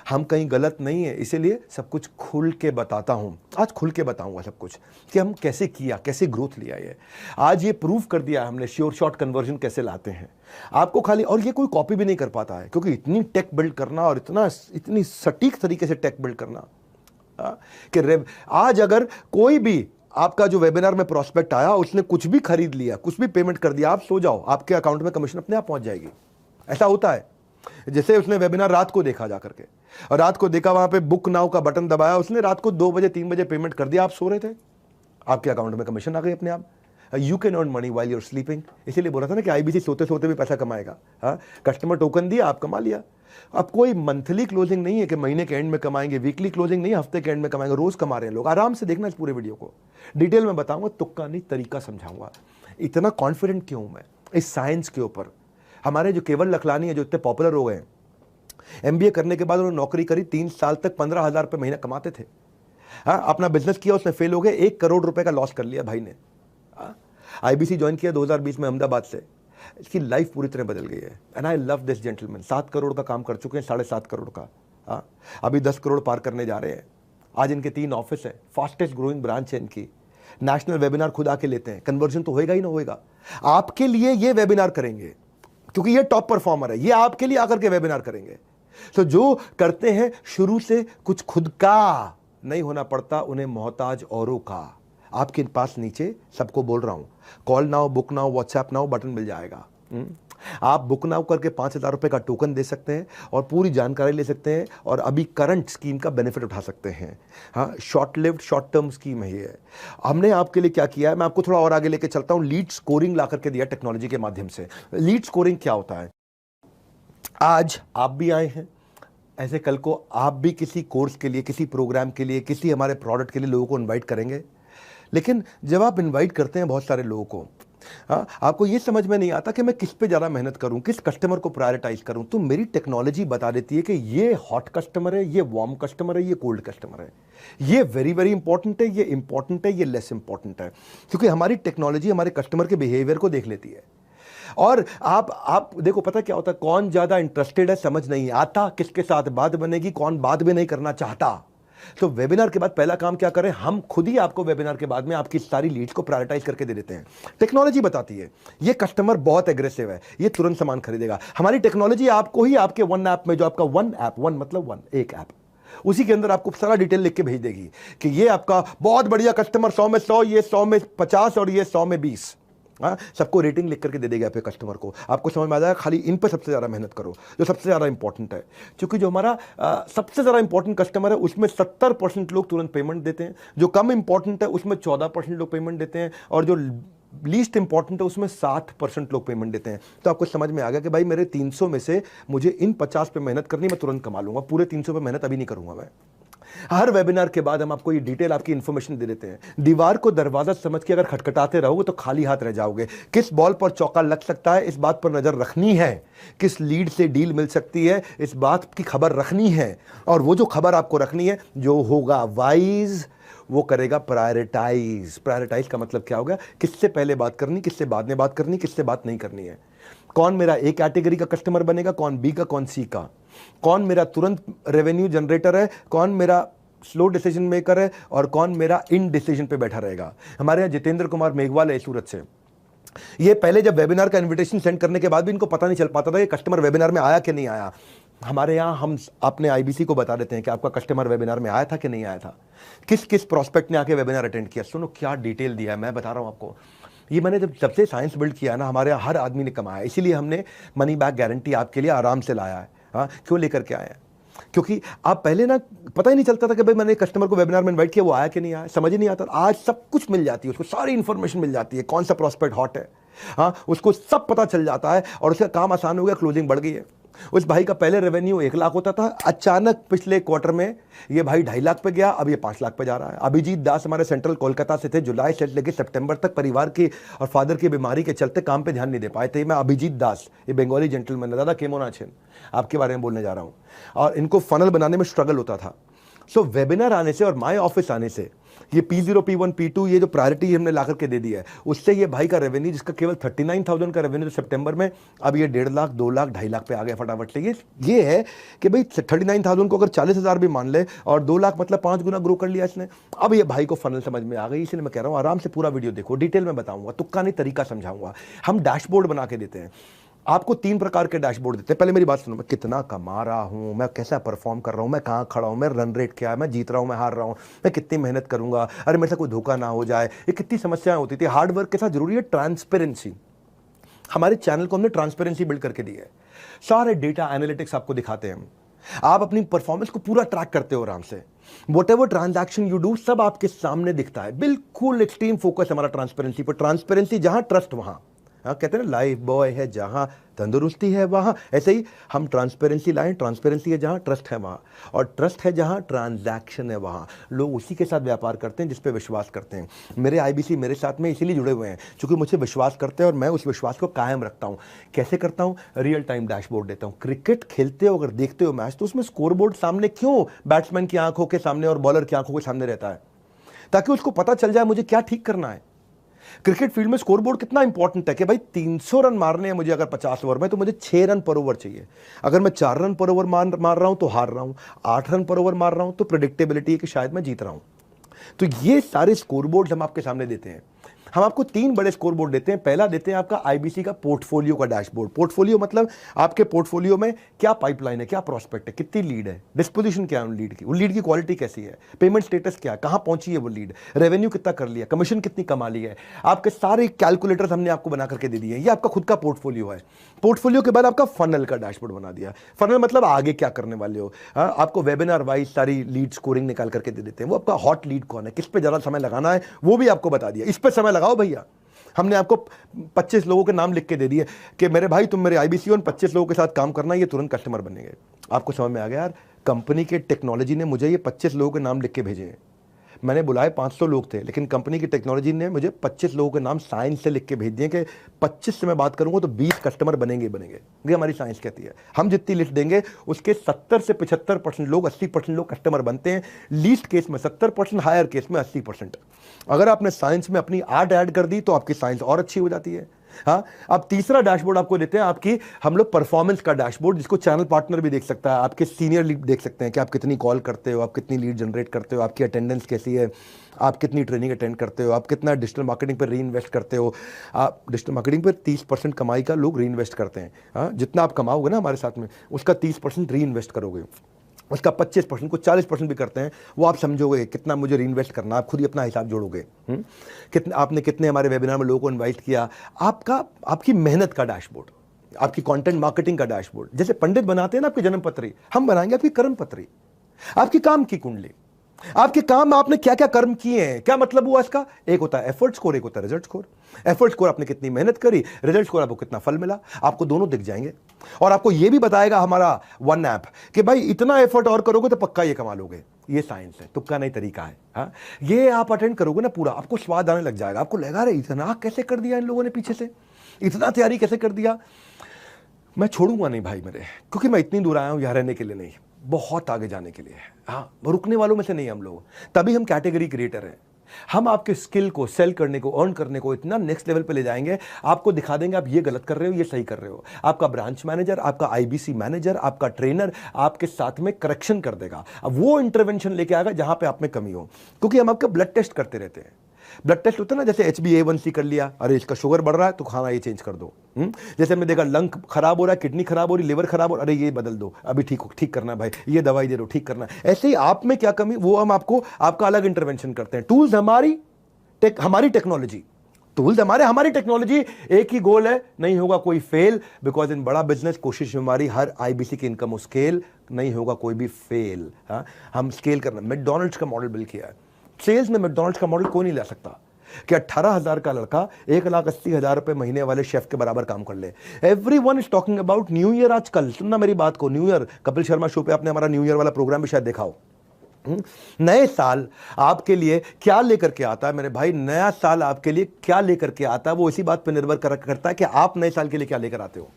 हम कहीं गलत नहीं है, इसीलिए सब कुछ खुल के बताता हूँ। आज खुल के बताऊंगा सब कुछ कि हम कैसे किया, कैसे ग्रोथ लिया। ये आज ये प्रूव कर दिया हमने श्योर शॉट कन्वर्जन कैसे लाते हैं आपको खाली। और ये कोई कॉपी भी नहीं कर पाता है, क्योंकि इतनी टेक बिल्ड करना और इतनी सटीक तरीके से टेक बिल्ड करना कि आज अगर कोई भी आपका जो वेबिनार में प्रोस्पेक्ट आया, उसने कुछ भी खरीद लिया, कुछ भी पेमेंट कर दिया, आप सो जाओ, आपके अकाउंट में कमीशन अपने आप पहुंच जाएगी। ऐसा होता है। जैसे उसने वेबिनार रात को देखा जा करके, और रात को देखा, वहां पे बुक नाउ का बटन दबाया, उसने रात को 2 बजे 3 बजे पेमेंट कर दिया, आप सो रहे थे, आपके अकाउंट में कमीशन आ गई अपने आप। You can earn money while your sleeping. इसीलिए बोला था ना कि आईबीसी सोते सोते भी पैसा कमाएगा। कस्टमर टोकन दिया, आप कमा लिया। अब कोई मंथली क्लोजिंग नहीं है कि महीने के एंड में कमाएंगे, वीकली क्लोजिंग नहीं, हफ्ते के एंड में कमाएंगे, रोज कमा रहे हैं लोग। आराम से देखना इस पूरे वीडियो को, डिटेल में बताऊंगा, तुक्का नहीं तरीका समझाऊंगा। इतना कॉन्फिडेंट क्यों हूं मैं इस साइंस के ऊपर? हमारे जो केवल लखलानी है, जो इतने पॉपुलर हो गए, एमबीए करने के बाद उन्होंने नौकरी करी, 3 साल तक 15,000 रुपये महीना कमाते थे। अपना बिजनेस किया, उसमें फेल हो गए, 1 करोड़ रुपए का लॉस कर लिया भाई ने। आईबीसी ज्वाइन किया 2020 में अहमदाबाद से। इसकी लाइफ पूरी तरह बदल गई है। And I love this gentleman. 7 crore का काम कर चुके हैं, 7.5 करोड़ का। अभी 10 करोड़ पार करने जा रहे हैं। आज इनके 3 ऑफिस है, फास्टेस्ट ग्रोइंग ब्रांच है इनकी। नेशनल वेबिनार खुद आके लेते हैं। कन्वर्जन तो होएगा ही ना होएगा। आपके लिए ये वेबिनार करेंगे, क्योंकि ये टॉप परफॉर्मर है, ये आपके लिए आकर के वेबिनार करेंगे। तो जो करते हैं शुरू से, कुछ खुद का नहीं होना पड़ता, उन्हें मोहताज औरों का। आपके पास नीचे सबको बोल रहा हूं, call now, book now, WhatsApp now button मिल जाएगा। आप बुक नाउ करके 5,000 रुपए का टोकन दे सकते हैं और पूरी जानकारी ले सकते हैं, और अभी करंट स्कीम का बेनिफिट उठा सकते हैं। हाँ, short lived, short term scheme है ये। हमने आपके लिए क्या किया है, मैं आपको थोड़ा और आगे लेके चलता हूं। लीड स्कोरिंग ला करके दिया टेक्नोलॉजी के माध्यम से। लीड स्कोरिंग क्या होता है? आज आप भी आए हैं, ऐसे कल को आप भी किसी कोर्स के लिए, किसी प्रोग्राम के लिए, किसी हमारे प्रोडक्ट के लिए लोगों को इन्वाइट करेंगे। लेकिन जब आप इनवाइट करते हैं बहुत सारे लोगों को, आपको ये समझ में नहीं आता कि मैं किस पे ज़्यादा मेहनत करूं, किस कस्टमर को प्रायोरिटाइज करूं। तो मेरी टेक्नोलॉजी बता देती है कि ये हॉट कस्टमर है, ये वार्म कस्टमर है, ये कोल्ड कस्टमर है, ये वेरी वेरी इंपॉर्टेंट है, ये इंपॉर्टेंट है, ये लेस इंपॉर्टेंट है। क्योंकि हमारी टेक्नोलॉजी हमारे कस्टमर के बिहेवियर को देख लेती है। और आप देखो, पता क्या होता है, कौन ज़्यादा इंटरेस्टेड है समझ नहीं आता, किसके साथ बात बनेगी, कौन बात भी नहीं करना चाहता। तो वेबिनार के बाद पहला काम क्या करें, हम खुद ही आपको वेबिनार के बाद में आपकी सारी लीड्स को प्रायोरिटाइज करके दे देते हैं। टेक्नोलॉजी बताती है ये कस्टमर बहुत एग्रेसिव है, ये तुरंत सामान खरीदेगा। हमारी टेक्नोलॉजी आपको ही आपके वन ऐप में, जो आपका वन ऐप, वन मतलब वन, एक ऐप, उसी के अंदर आपको सारा डिटेल लिख के भेज देगी कि ये आपका बहुत बढ़िया कस्टमर, 100 में 100, ये 100 में 50 और ये 100 में 20। सबको रेटिंग लिख करके दे देगा आपके कस्टमर को। आपको समझ में आ जाएगा, खाली इन पर सबसे ज़्यादा मेहनत करो, जो सबसे ज़्यादा इंपॉर्टेंट है। क्योंकि जो हमारा सबसे ज़्यादा इंपॉर्टेंट कस्टमर है, उसमें 70% लोग तुरंत पेमेंट देते हैं। जो कम इंपॉर्टेंट है उसमें 14% लोग पेमेंट देते हैं, और जो लीस्ट इंपॉर्टेंट है उसमें 60% लोग पेमेंट देते हैं। तो आपको समझ में आ गया कि भाई मेरे 300 में से मुझे इन 50 पे मेहनत करनी, मैं तुरंत कमा लूंगा, पूरे 300 पे मेहनत अभी नहीं करूंगा मैं। हर वेबिनार के बाद हम आपको ये डिटेल आपकी इंफॉर्मेशन दे देते हैं। दीवार को दरवाजा समझ के अगर खटखटाते रहोगे तो खाली हाथ रह जाओगे। किस बॉल पर चौका लग सकता है इस बात पर नजर रखनी है, किस लीड से डील मिल सकती है इस बात की खबर रखनी है, और वो जो खबर आपको रखनी है, जो होगा वाइज वो करेगा प्रायोरिटाइज। प्रायोरिटाइज का मतलब क्या होगा, किससे पहले बात करनी, किससे बाद में बात करनी, किससे बात नहीं करनी है, कौन मेरा ए कैटेगरी का कस्टमर बनेगा, कौन बी का, कौन सी का, कौन मेरा तुरंत रेवेन्यू जनरेटर है, कौन मेरा स्लो डिसीजन मेकर है, और कौन मेरा इन डिसीजन पे बैठा रहेगा। हमारे यहाँ जितेंद्र कुमार मेघवाल है सूरत से। ये पहले जब वेबिनार का इनविटेशन सेंड करने के बाद भी इनको पता नहीं चल पाता था कि कस्टमर वेबिनार में आया कि नहीं आया। हमारे यहाँ हम अपने आईबीसी को बता देते हैं कि आपका कस्टमर वेबिनार में आया था कि नहीं आया था, किस किस प्रोस्पेक्ट ने आके वेबिनार अटेंड किया। सुनो क्या डिटेल दिया है, मैं बता रहा हूँ आपको। ये मैंने जब से साइंस बिल्ड किया ना, हमारे यहाँ हर आदमी ने कमाया, इसीलिए हमने मनी बैक गारंटी आपके लिए आराम से लाया है। हाँ, क्यों लेकर के आए हैं? क्योंकि आप पहले ना पता ही नहीं चलता था कि भाई मैंने कस्टमर को वेबिनार में इनवाइट किया, वो आया कि नहीं आया, समझ ही नहीं आता। आज सब कुछ मिल जाती है उसको, सारी इंफॉर्मेशन मिल जाती है, कौन सा प्रोस्पेक्ट हॉट है, हाँ उसको सब पता चल जाता है, और उसका काम आसान हो गया, क्लोजिंग बढ़ गई है। उस भाई का पहले रेवेन्यू 1 लाख होता था, अचानक पिछले क्वार्टर में ये भाई 2.5 लाख पे गया, अब ये 5 लाख पे जा रहा है। अभिजीत दास हमारे सेंट्रल कोलकाता से थे, जुलाई से लेकर सितंबर तक परिवार की और फादर की बीमारी के चलते काम पे ध्यान नहीं दे पाए थे। मैं अभिजीत दास, ये बंगाली जेंटलमैन, दादा केमोना छेन, आपके बारे में बोलने जा रहा हूँ। और इनको फनल बनाने में स्ट्रगल होता था। सो वेबिनार आने से और माय ऑफिस आने से, ये P0, P1, P2 ये जो प्रायोरिटी हमने ला करके दे दिया है, उससे ये भाई का रेवेन्यू जिसका केवल 39,000 का रेवेन्यू सितंबर में, अब ये 1.5 लाख, 2 लाख, 2.5 लाख पे आ गया फटाफट से। ये है कि भाई 39,000 को अगर 40,000 भी मान ले और 2 लाख मतलब 5 गुना ग्रो कर लिया इसने। अब ये भाई को फनल समझ में आ गई, इसलिए मैं कह रहा हूँ आराम से पूरा वीडियो देखो, डिटेल में बताऊंगा, तुक्का नहीं तरीका समझाऊंगा। हम डैशबोर्ड बना के देते हैं आपको, 3 प्रकार के डैशबोर्ड देते हैं। पहले मेरी बात सुनो, मैं कितना कमा रहा हूं, मैं कैसा परफॉर्म कर रहा हूं, मैं कहां खड़ा हूं, मैं रन रेट क्या है, मैं जीत रहा हूं, मैं हार रहा हूं, मैं कितनी मेहनत करूंगा, अरे मेरे से कोई धोखा ना हो जाए, ये कितनी समस्याएं होती थी। हार्ड वर्क के साथ जरूरी है ट्रांसपेरेंसी। हमारे चैनल को हमने ट्रांसपेरेंसी बिल्ड करके दी है, सारे डेटा एनालिटिक्स आपको दिखाते हैं हम, आप अपनी परफॉर्मेंस को पूरा ट्रैक करते हो आराम से। Whatever ट्रांजैक्शन यू डू सब आपके सामने दिखता है, बिल्कुल एक्सट्रीम फोकस हमारा ट्रांसपेरेंसी पर। ट्रांसपेरेंसी जहां, ट्रस्ट वहां। हाँ, कहते हैं ना लाइफ बॉय है जहां, तंदुरुस्ती है वहां। ऐसे ही हम ट्रांसपेरेंसी लाएं, ट्रांसपेरेंसी है जहां, ट्रस्ट है वहां, और ट्रस्ट है जहां, ट्रांजैक्शन है वहां। लोग उसी के साथ व्यापार करते हैं जिस पे विश्वास करते हैं। मेरे आईबीसी मेरे साथ में इसीलिए जुड़े हुए हैं क्योंकि मुझे विश्वास करते हैं और मैं उस विश्वास को कायम रखता हूं। कैसे करता हूं? रियल टाइम डैशबोर्ड देता हूं। क्रिकेट खेलते हो अगर देखते हो मैच, तो उसमें स्कोरबोर्ड सामने क्यों बैट्समैन की आंखों के सामने और बॉलर की आंखों के सामने रहता है? ताकि उसको पता चल जाए मुझे क्या ठीक करना है। क्रिकेट फील्ड में स्कोरबोर्ड कितना इंपॉर्टेंट है कि भाई 300 रन मारने हैं मुझे अगर 50 ओवर में, तो मुझे 6 रन पर ओवर चाहिए। अगर मैं 4 रन पर ओवर मार रहा हूं तो हार रहा हूं, 8 रन पर ओवर मार रहा हूं तो प्रेडिक्टेबिलिटी है कि शायद मैं जीत रहा हूं। तो ये सारे स्कोरबोर्ड हम आपके सामने देते हैं। हम आपको 3 बड़े स्कोरबोर्ड देते हैं। पहला देते हैं आपका आईबीसी का पोर्टफोलियो का डैशबोर्ड। पोर्टफोलियो मतलब आपके पोर्टफोलियो में क्या पाइपलाइन है, क्या प्रोस्पेक्ट है, कितनी लीड है, डिस्पोजिशन क्या है उन लीड की, उन लीड की क्वालिटी कैसी है, पेमेंट स्टेटस क्या है, कहां पहुंची है वो लीड, रेवेन्यू कितना कर लिया, कमीशन कितनी कमा ली है। आपके सारे कैलकुलेटर्स हमने आपको बना करके दे दिए हैं। ये आपका खुद का पोर्टफोलियो है। पोर्टफोलियो के बाद आपका फनल का डैशबोर्ड बना दिया। फनल मतलब आगे क्या करने वाले हो। आपको वेबिनार वाइज सारी लीड स्कोरिंग निकाल करके दे देते हैं। वो आपका हॉट लीड कौन है, किस पे ज्यादा समय लगाना है, वो भी आपको बता दिया। इस पे समय लगाओ भैया। हमने आपको 25 लोगों के नाम लिख के दे दिए कि मेरे भाई तुम मेरे आईबीसी और 25 लोगों के साथ काम करना, ये तुरंत कस्टमर बनेंगे। आपको समझ में आ गया यार, कंपनी के टेक्नोलॉजी ने मुझे ये 25 लोगों के नाम लिख के भेजे हैं। मैंने बुलाए 500 लोग थे, लेकिन कंपनी की टेक्नोलॉजी ने मुझे 25 लोगों के नाम साइंस से लिख के भेज दिए कि 25 से मैं बात करूंगा तो 20 कस्टमर बनेंगे बनेंगे। ये हमारी साइंस कहती है। हम जितनी लिस्ट देंगे उसके 70 से 75% लोग, 80% लोग कस्टमर बनते हैं। लीस्ट केस में 70%, हायर केस में 80%। अगर आपने साइंस में अपनी 8 ऐड कर दी तो आपकी साइंस और अच्छी हो जाती है। हाँ, अब तीसरा डैशबोर्ड आपको देते हैं आपकी हम लोग परफॉर्मेंस का डैशबोर्ड, जिसको चैनल पार्टनर भी देख सकता है। आपके सीनियर लीड देख सकते हैं कि आप कितनी कॉल करते हो, आप कितनी लीड जनरेट करते हो, आपकी अटेंडेंस कैसी है, आप कितनी ट्रेनिंग अटेंड करते हो, आप कितना डिजिटल मार्केटिंग पर री इन्वेस्ट करते हो। आप डिजिटल मार्केटिंग पर 30% कमाई का लोग री इन्वेस्ट करते हैं। हाँ, जितना आप कमाओगे ना हमारे साथ में, उसका 30% री इन्वेस्ट करोगे, उसका 25% को 40% भी करते हैं। वो आप समझोगे कितना मुझे रीइन्वेस्ट करना, आप खुद ही अपना हिसाब जोड़ोगे। कितने आपने कितने हमारे वेबिनार में लोगों को इनवाइट किया, आपकी मेहनत का डैशबोर्ड, आपकी कंटेंट मार्केटिंग का डैशबोर्ड। जैसे पंडित बनाते हैं ना आपकी जन्म पत्री, हम बनाएंगे आपकी कर्म पत्री, आपकी काम की कुंडली। आपके काम में आपने क्या क्या कर्म किए हैं, क्या मतलब हुआ इसका? एक होता है एफर्ट स्कोर, एक होता है रिजल्ट स्कोर। एफर्ट स्कोर आपने कितनी मेहनत करी, रिजल्ट स्कोर आपको कितना फल मिला, आपको दोनों दिख जाएंगे। और आपको यह भी बताएगा हमारा वन ऐप कि भाई इतना एफर्ट और करोगे तो पक्का ये कमा लोगे। ये साइंस है, तुक्का नहीं तरीका है। हाँ, ये आप अटेंड करोगे ना पूरा, आपको स्वाद आने लग जाएगा। आपको लगेगा अरे इतना कैसे कर दिया इन लोगों ने, पीछे से इतना तैयारी कैसे कर दिया। मैं छोड़ूंगा नहीं भाई मेरे, क्योंकि मैं इतनी दूर आया हूं यहाँ रहने के लिए नहीं, बहुत आगे जाने के लिए। हाँ, रुकने वालों में से नहीं हम लोग, तभी हम कैटेगरी क्रिएटर हैं। हम आपके स्किल को सेल करने को, अर्न करने को इतना नेक्स्ट लेवल पे ले जाएंगे, आपको दिखा देंगे आप ये गलत कर रहे हो, ये सही कर रहे हो। आपका ब्रांच मैनेजर, आपका आईबीसी मैनेजर, आपका ट्रेनर आपके साथ में करेक्शन कर देगा। अब वो इंटरवेंशन लेके आएगा जहां पे आप में कमी हो, क्योंकि हम आपका ब्लड टेस्ट करते रहते हैं। ब्लड टेस्ट होता है ना, जैसे HbA1c कर लिया, अरे इसका शुगर बढ़ रहा है तो खाना ये चेंज कर दो। जैसे हमने देखा लंग खराब हो रहा है, किडनी खराब हो रही, लिवर खराब हो रहा है, अरे ये बदल दो, अभी ठीक करना है भाई, ये दवाई दे दो, ठीक करना है। ऐसे ही आप में क्या कमी, वो हम आपको आपका अलग इंटरवेंशन करते हैं। टूल्स हमारी टेक्नोलॉजी, टूल्स हमारी टेक्नोलॉजी, एक ही गोल है, नहीं होगा कोई फेल। बिकॉज इन बड़ा बिजनेस कोशिश हमारी हर IBC की इनकम स्केल, नहीं होगा कोई भी फेल। हाँ, हम स्केल करना, मैकडॉनल्ड्स का मॉडल बिल्ड किया है। सेल्स में मैकडॉनल्ड्स का मॉडल कोई नहीं ला सकता कि 18,000 का लड़का 1,80,000 रुपए महीने वाले शेफ के बराबर काम कर ले। Everyone is talking about new year. आजकल सुनना मेरी बात को, new year, Kapil Sharma show पे आपने हमारा न्यू ईयर वाला प्रोग्राम भी शायद देखा हो। नए साल आपके लिए क्या लेकर के आता है मेरे भाई, नया साल आपके लिए क्या लेकर के आता है, वो इसी बात पर निर्भर करता है कि आप नए साल के लिए क्या लेकर आते हो।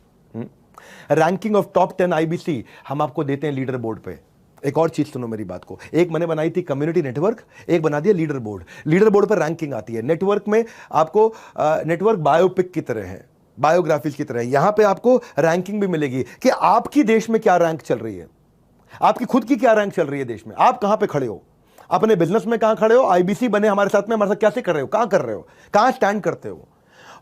रैंकिंग ऑफ टॉप 10 IBC हम आपको देते हैं लीडर बोर्ड पे। एक और चीज सुनो मेरी बात को, एक मैंने बनाई थी कम्युनिटी नेटवर्क, एक बना दिया लीडर बोर्ड। लीडर बोर्ड पर रैंकिंग आती है, नेटवर्क में आपको नेटवर्क बायोपिक की तरह है, बायोग्राफीज की तरह है। यहां पे आपको रैंकिंग भी मिलेगी कि आपकी देश में क्या रैंक चल रही है, आपकी खुद की क्या रैंक चल रही है देश में, आप कहां पे खड़े हो, अपने बिजनेस में कहां खड़े हो, IBC बने हमारे साथ में, हमारे साथ कैसे कर रहे हो, कहां कर रहे हो, कहां स्टैंड करते हो।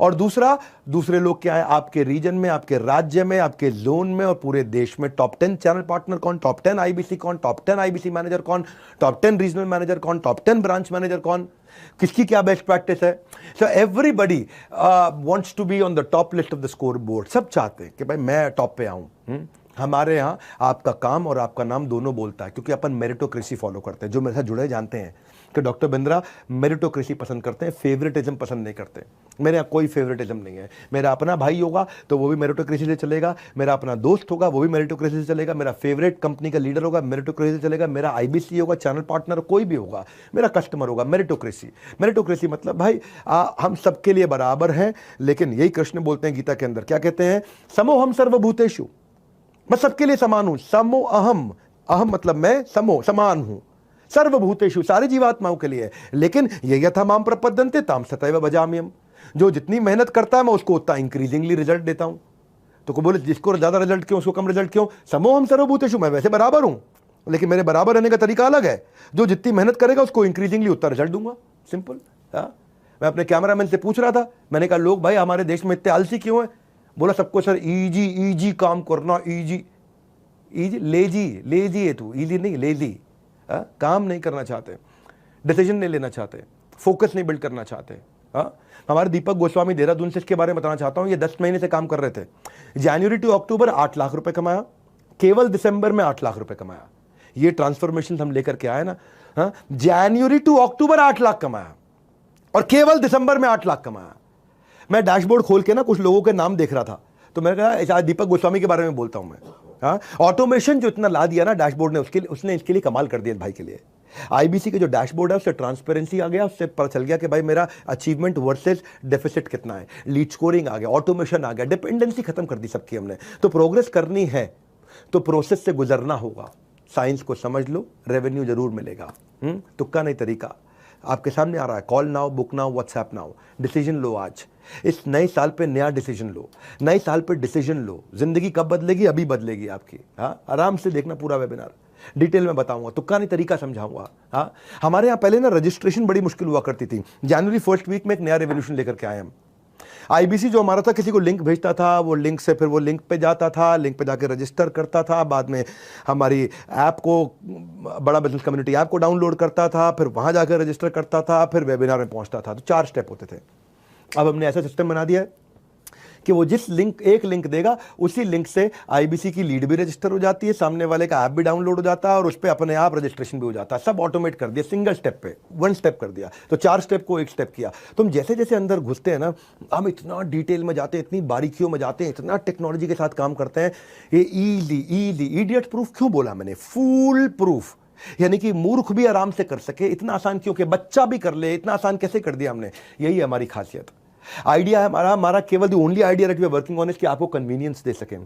और दूसरे लोग क्या है, आपके रीजन में, आपके राज्य में, आपके जोन में और पूरे देश में टॉप 10 चैनल पार्टनर कौन, टॉप 10 IBC कौन, टॉप 10 IBC मैनेजर कौन, टॉप 10 रीजनल मैनेजर कौन, टॉप 10 ब्रांच मैनेजर कौन, किसकी क्या बेस्ट प्रैक्टिस है। So everybody wants to be on the top list of the scoreboard. सब चाहते हैं कि भाई मैं टॉप पे आऊं। हमारे यहां आपका काम और आपका नाम दोनों बोलता है, क्योंकि अपन मेरिटोक्रेसी फॉलो करते हैं। जो मेरे साथ जुड़े जानते हैं कि डॉक्टर बिंद्रा मेरिटोक्रेसी पसंद करते हैं, फेवरेटिज्म पसंद नहीं करते। मेरे यहाँ कोई फेवरेटिज्म नहीं है। मेरा अपना भाई होगा तो वो भी मेरिटोक्रेसी से चलेगा, मेरा अपना दोस्त होगा वो भी मेरिटोक्रेसी से चलेगा, मेरा फेवरेट कंपनी का लीडर होगा मेरिटोक्रेसी से चलेगा, मेरा IBC होगा, चैनल पार्टनर कोई भी होगा, मेरा कस्टमर होगा, मेरिटोक्रेसी मतलब भाई हम सबके लिए बराबर हैं। लेकिन यही कृष्ण बोलते हैं गीता के अंदर, क्या कहते हैं, समोहम सर्वभूतेषु, मैं सबके लिए समान हूं। समो अहम, अहम मतलब मैं, समो समान हूं, सर्वभूतेषु सारे जीवात्माओं के लिए। लेकिन ये यथा माम प्रपद्यन्ते ताम सतैव भजाम्यहम्, जो जितनी मेहनत करता है मैं उसको उतना इंक्रीजिंगली रिजल्ट देता हूं। तो को बोले जिसको ज्यादा रिजल्ट क्यों, उसको कम रिजल्ट क्यों, समोहम सर्वभूतेषु, मैं वैसे बराबर हूं, लेकिन मेरे बराबर रहने का तरीका अलग है। जो जितनी मेहनत करेगा उसको इंक्रीजिंगली उतना रिजल्ट दूंगा, सिंपल। मैं अपने कैमरामैन से पूछ रहा था, मैंने कहा लोग भाई हमारे देश में इतने आलसी क्यों है। बोला सबको सर इजी काम करना, इजी लेजी है तू, इजी नहीं लेजी। काम नहीं करना चाहते, डिसीजन नहीं लेना चाहते, फोकस नहीं बिल्ड करना चाहते। हमारे दीपक गोस्वामी देहरादून से इसके बारे में बताना चाहता हूं। ये 10 महीने से काम कर रहे थे, जनवरी टू अक्टूबर 8 लाख रुपए कमाया, केवल दिसंबर में 8 लाख रुपए कमाया। ये ट्रांसफॉर्मेशन हम लेकर के आए ना, जनवरी टू अक्टूबर 8 लाख कमाया और केवल दिसंबर में 8 लाख कमाया। मैं डैशबोर्ड खोल के ना कुछ लोगों के नाम देख रहा था, तो मैंने कहा दीपक गोस्वामी के बारे में बोलता हूं मैं। ऑटोमेशन जो इतना ला दिया ना डैशबोर्ड ने, उसने इसके लिए कमाल कर दिया भाई के लिए। IBC के जो डैशबोर्ड है उससे ट्रांसपेरेंसी आ गया, उससे पता चल गया कि भाई मेरा अचीवमेंट वर्सेस डेफिसिट कितना है, लीड स्कोरिंग आ गया, ऑटोमेशन आ गया, डिपेंडेंसी खत्म कर दी सबकी हमने। तो प्रोग्रेस करनी है तो प्रोसेस से गुजरना होगा। साइंस को समझ लो, रेवेन्यू जरूर मिलेगा। तुक्का नहीं तरीका आपके सामने आ रहा है। Call now, book now, WhatsApp now, decision लो आज। इस नए साल पे नया डिसीजन लो, नए साल पे डिसीजन लो। जिंदगी कब बदलेगी, अभी बदलेगी आपकी। आराम से देखना पूरा वेबिनार, डिटेल में बताऊंगा, तुक्का नहीं तरीका समझाऊंगा। हमारे यहाँ पहले ना रजिस्ट्रेशन बड़ी मुश्किल हुआ करती थी। जनवरी फर्स्ट वीक में एक नया रेवोल्यूशन लेकर के आए हम। IBC जो हमारा था, किसी को लिंक भेजता था, वो लिंक से फिर वो लिंक पे जाता था, लिंक पे जाके रजिस्टर करता था, बाद में हमारी ऐप को, बड़ा बिजनेस कम्युनिटी ऐप को डाउनलोड करता था, फिर वहां जाकर रजिस्टर करता था, फिर वेबिनार में पहुंचता था। तो 4 स्टेप होते थे। अब हमने ऐसा सिस्टम बना दिया है कि वो जिस लिंक एक लिंक देगा उसी लिंक से आईबीसी की लीड भी रजिस्टर हो जाती है, सामने वाले का ऐप भी डाउनलोड हो जाता है और उस पर अपने आप रजिस्ट्रेशन भी हो जाता है। सब ऑटोमेट कर दिया, सिंगल स्टेप पे, वन स्टेप कर दिया। तो 4 स्टेप को 1 स्टेप किया। तो हम जैसे जैसे अंदर घुसते हैं ना, हम इतना डिटेल में जाते हैं, इतनी बारीकियों में जाते हैं, इतना टेक्नोलॉजी के साथ काम करते हैं। ये ईजी इडियट प्रूफ क्यों बोला मैंने? फूल प्रूफ, यानी कि मूर्ख भी आराम से कर सके। इतना आसान क्यों कि बच्चा भी कर ले, इतना आसान कैसे कर दिया हमने? यही है हमारी खासियत। आइडिया है हमारा केवल the only idea that we are working on is कि आपको कन्वीनियंस दे सकें।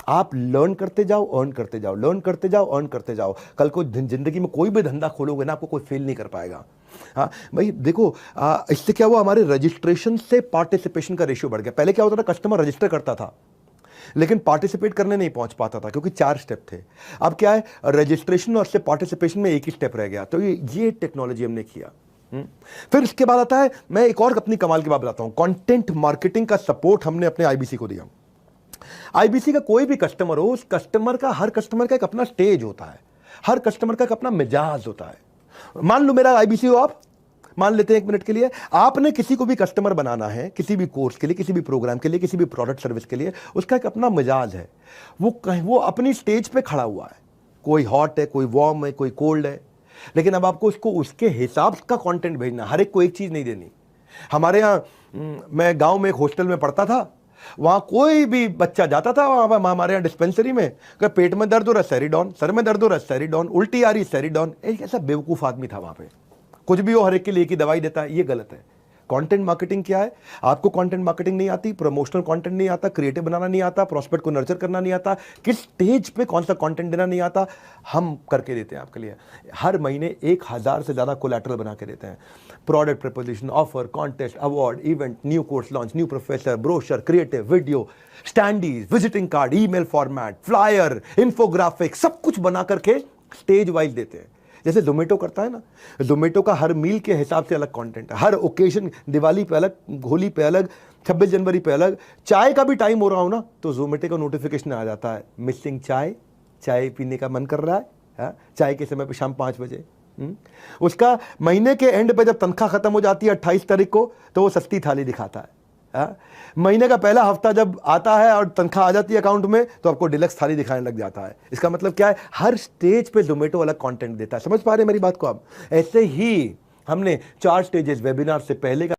आप लर्न करते जाओ, अर्न करते जाओ, लर्न करते जाओ, अर्न करते जाओ। कल को जिंदगी में कोई भी धंधा खोलोगे ना, आपको कोई फेल नहीं कर पाएगा। हाँ भाई देखो, इससे क्या हुआ, हमारे रजिस्ट्रेशन से पार्टिसिपेशन का रेशियो बढ़ गया। पहले क्या होता था, कस्टमर रजिस्टर करता था लेकिन पार्टिसिपेट करने नहीं पहुंच पाता था क्योंकि 4 स्टेप थे। अब क्या है, रजिस्ट्रेशन और से पार्टिसिपेशन में 1 ही स्टेप रह गया। तो ये टेक्नोलॉजी हमने किया। फिर इसके बाद आता है, मैं एक और अपनी कमाल की बात बताता हूं, कंटेंट मार्केटिंग का सपोर्ट हमने अपने आईबीसी को दिया। आईबीसी का कोई भी कस्टमर हो, उस कस्टमर का, हर कस्टमर का एक अपना स्टेज होता है, हर कस्टमर का एक अपना मिजाज होता है। मान लो मेरा आईबीसी हो आप, मान लेते हैं 1 मिनट के लिए, आपने किसी को भी कस्टमर बनाना है, किसी भी कोर्स के लिए, किसी भी प्रोग्राम के लिए, किसी भी प्रोडक्ट सर्विस के लिए, उसका एक अपना मिजाज है। वो अपनी स्टेज पे खड़ा हुआ है, कोई हॉट है, कोई वार्म है, कोई कोल्ड है। लेकिन अब आपको उसको उसके हिसाब का कंटेंट भेजना, हर एक को एक चीज नहीं देनी। हमारे यहाँ, मैं गांव में एक हॉस्टल में पढ़ता था, वहां कोई भी बच्चा जाता था, वहां हमारे यहाँ डिस्पेंसरी में, अगर पेट में दर्द हो रहा है सेरिडॉन, सर में दर्द हो रहा है सेरिडॉन, उल्टी आ रही सेरिडॉन। एक ऐसा बेवकूफ आदमी था वहां पे, कुछ भी हो हर एक के लिए एक ही दवाई देता है। ये गलत है। कंटेंट मार्केटिंग क्या है? आपको कंटेंट मार्केटिंग नहीं आती, प्रमोशनल कंटेंट नहीं आता, क्रिएटिव बनाना नहीं आता, प्रॉस्पेक्ट को नर्चर करना नहीं आता, किस स्टेज पे कौन सा कंटेंट देना नहीं आता, हम करके देते हैं आपके लिए। हर महीने 1000 से ज्यादा कोलैटरल बना के देते हैं। Product proposition, offer, contest, award, event, new course launch, new professor, brochure, creative, video, standees, visiting card, email format, flyer, infographic, सब कुछ बना करके स्टेज वाइज देते हैं। जैसे जोमेटो करता है ना, जोमेटो का हर मील के हिसाब से अलग कंटेंट है, हर ओकेजन, दिवाली पे अलग, होली पे अलग, 26 जनवरी पे अलग। चाय का भी टाइम हो रहा हो ना, तो जोमेटो का नोटिफिकेशन आ जाता है, मिसिंग चाय, चाय पीने का मन कर रहा है, चाय के समय पे शाम 5 बजे। उसका महीने के एंड पे जब तनख्वाह खत्म हो जाती है 28 तारीख को, तो वो सस्ती थाली दिखाता है। महीने का पहला हफ्ता जब आता है और तनख्वाह आ जाती है अकाउंट में, तो आपको डिलक्स थाली दिखाने लग जाता है। इसका मतलब क्या है, हर स्टेज पे जोमेटो अलग कंटेंट देता है। समझ पा रहे हैं मेरी बात को आप? ऐसे ही हमने 4 स्टेजेस वेबिनार से पहले का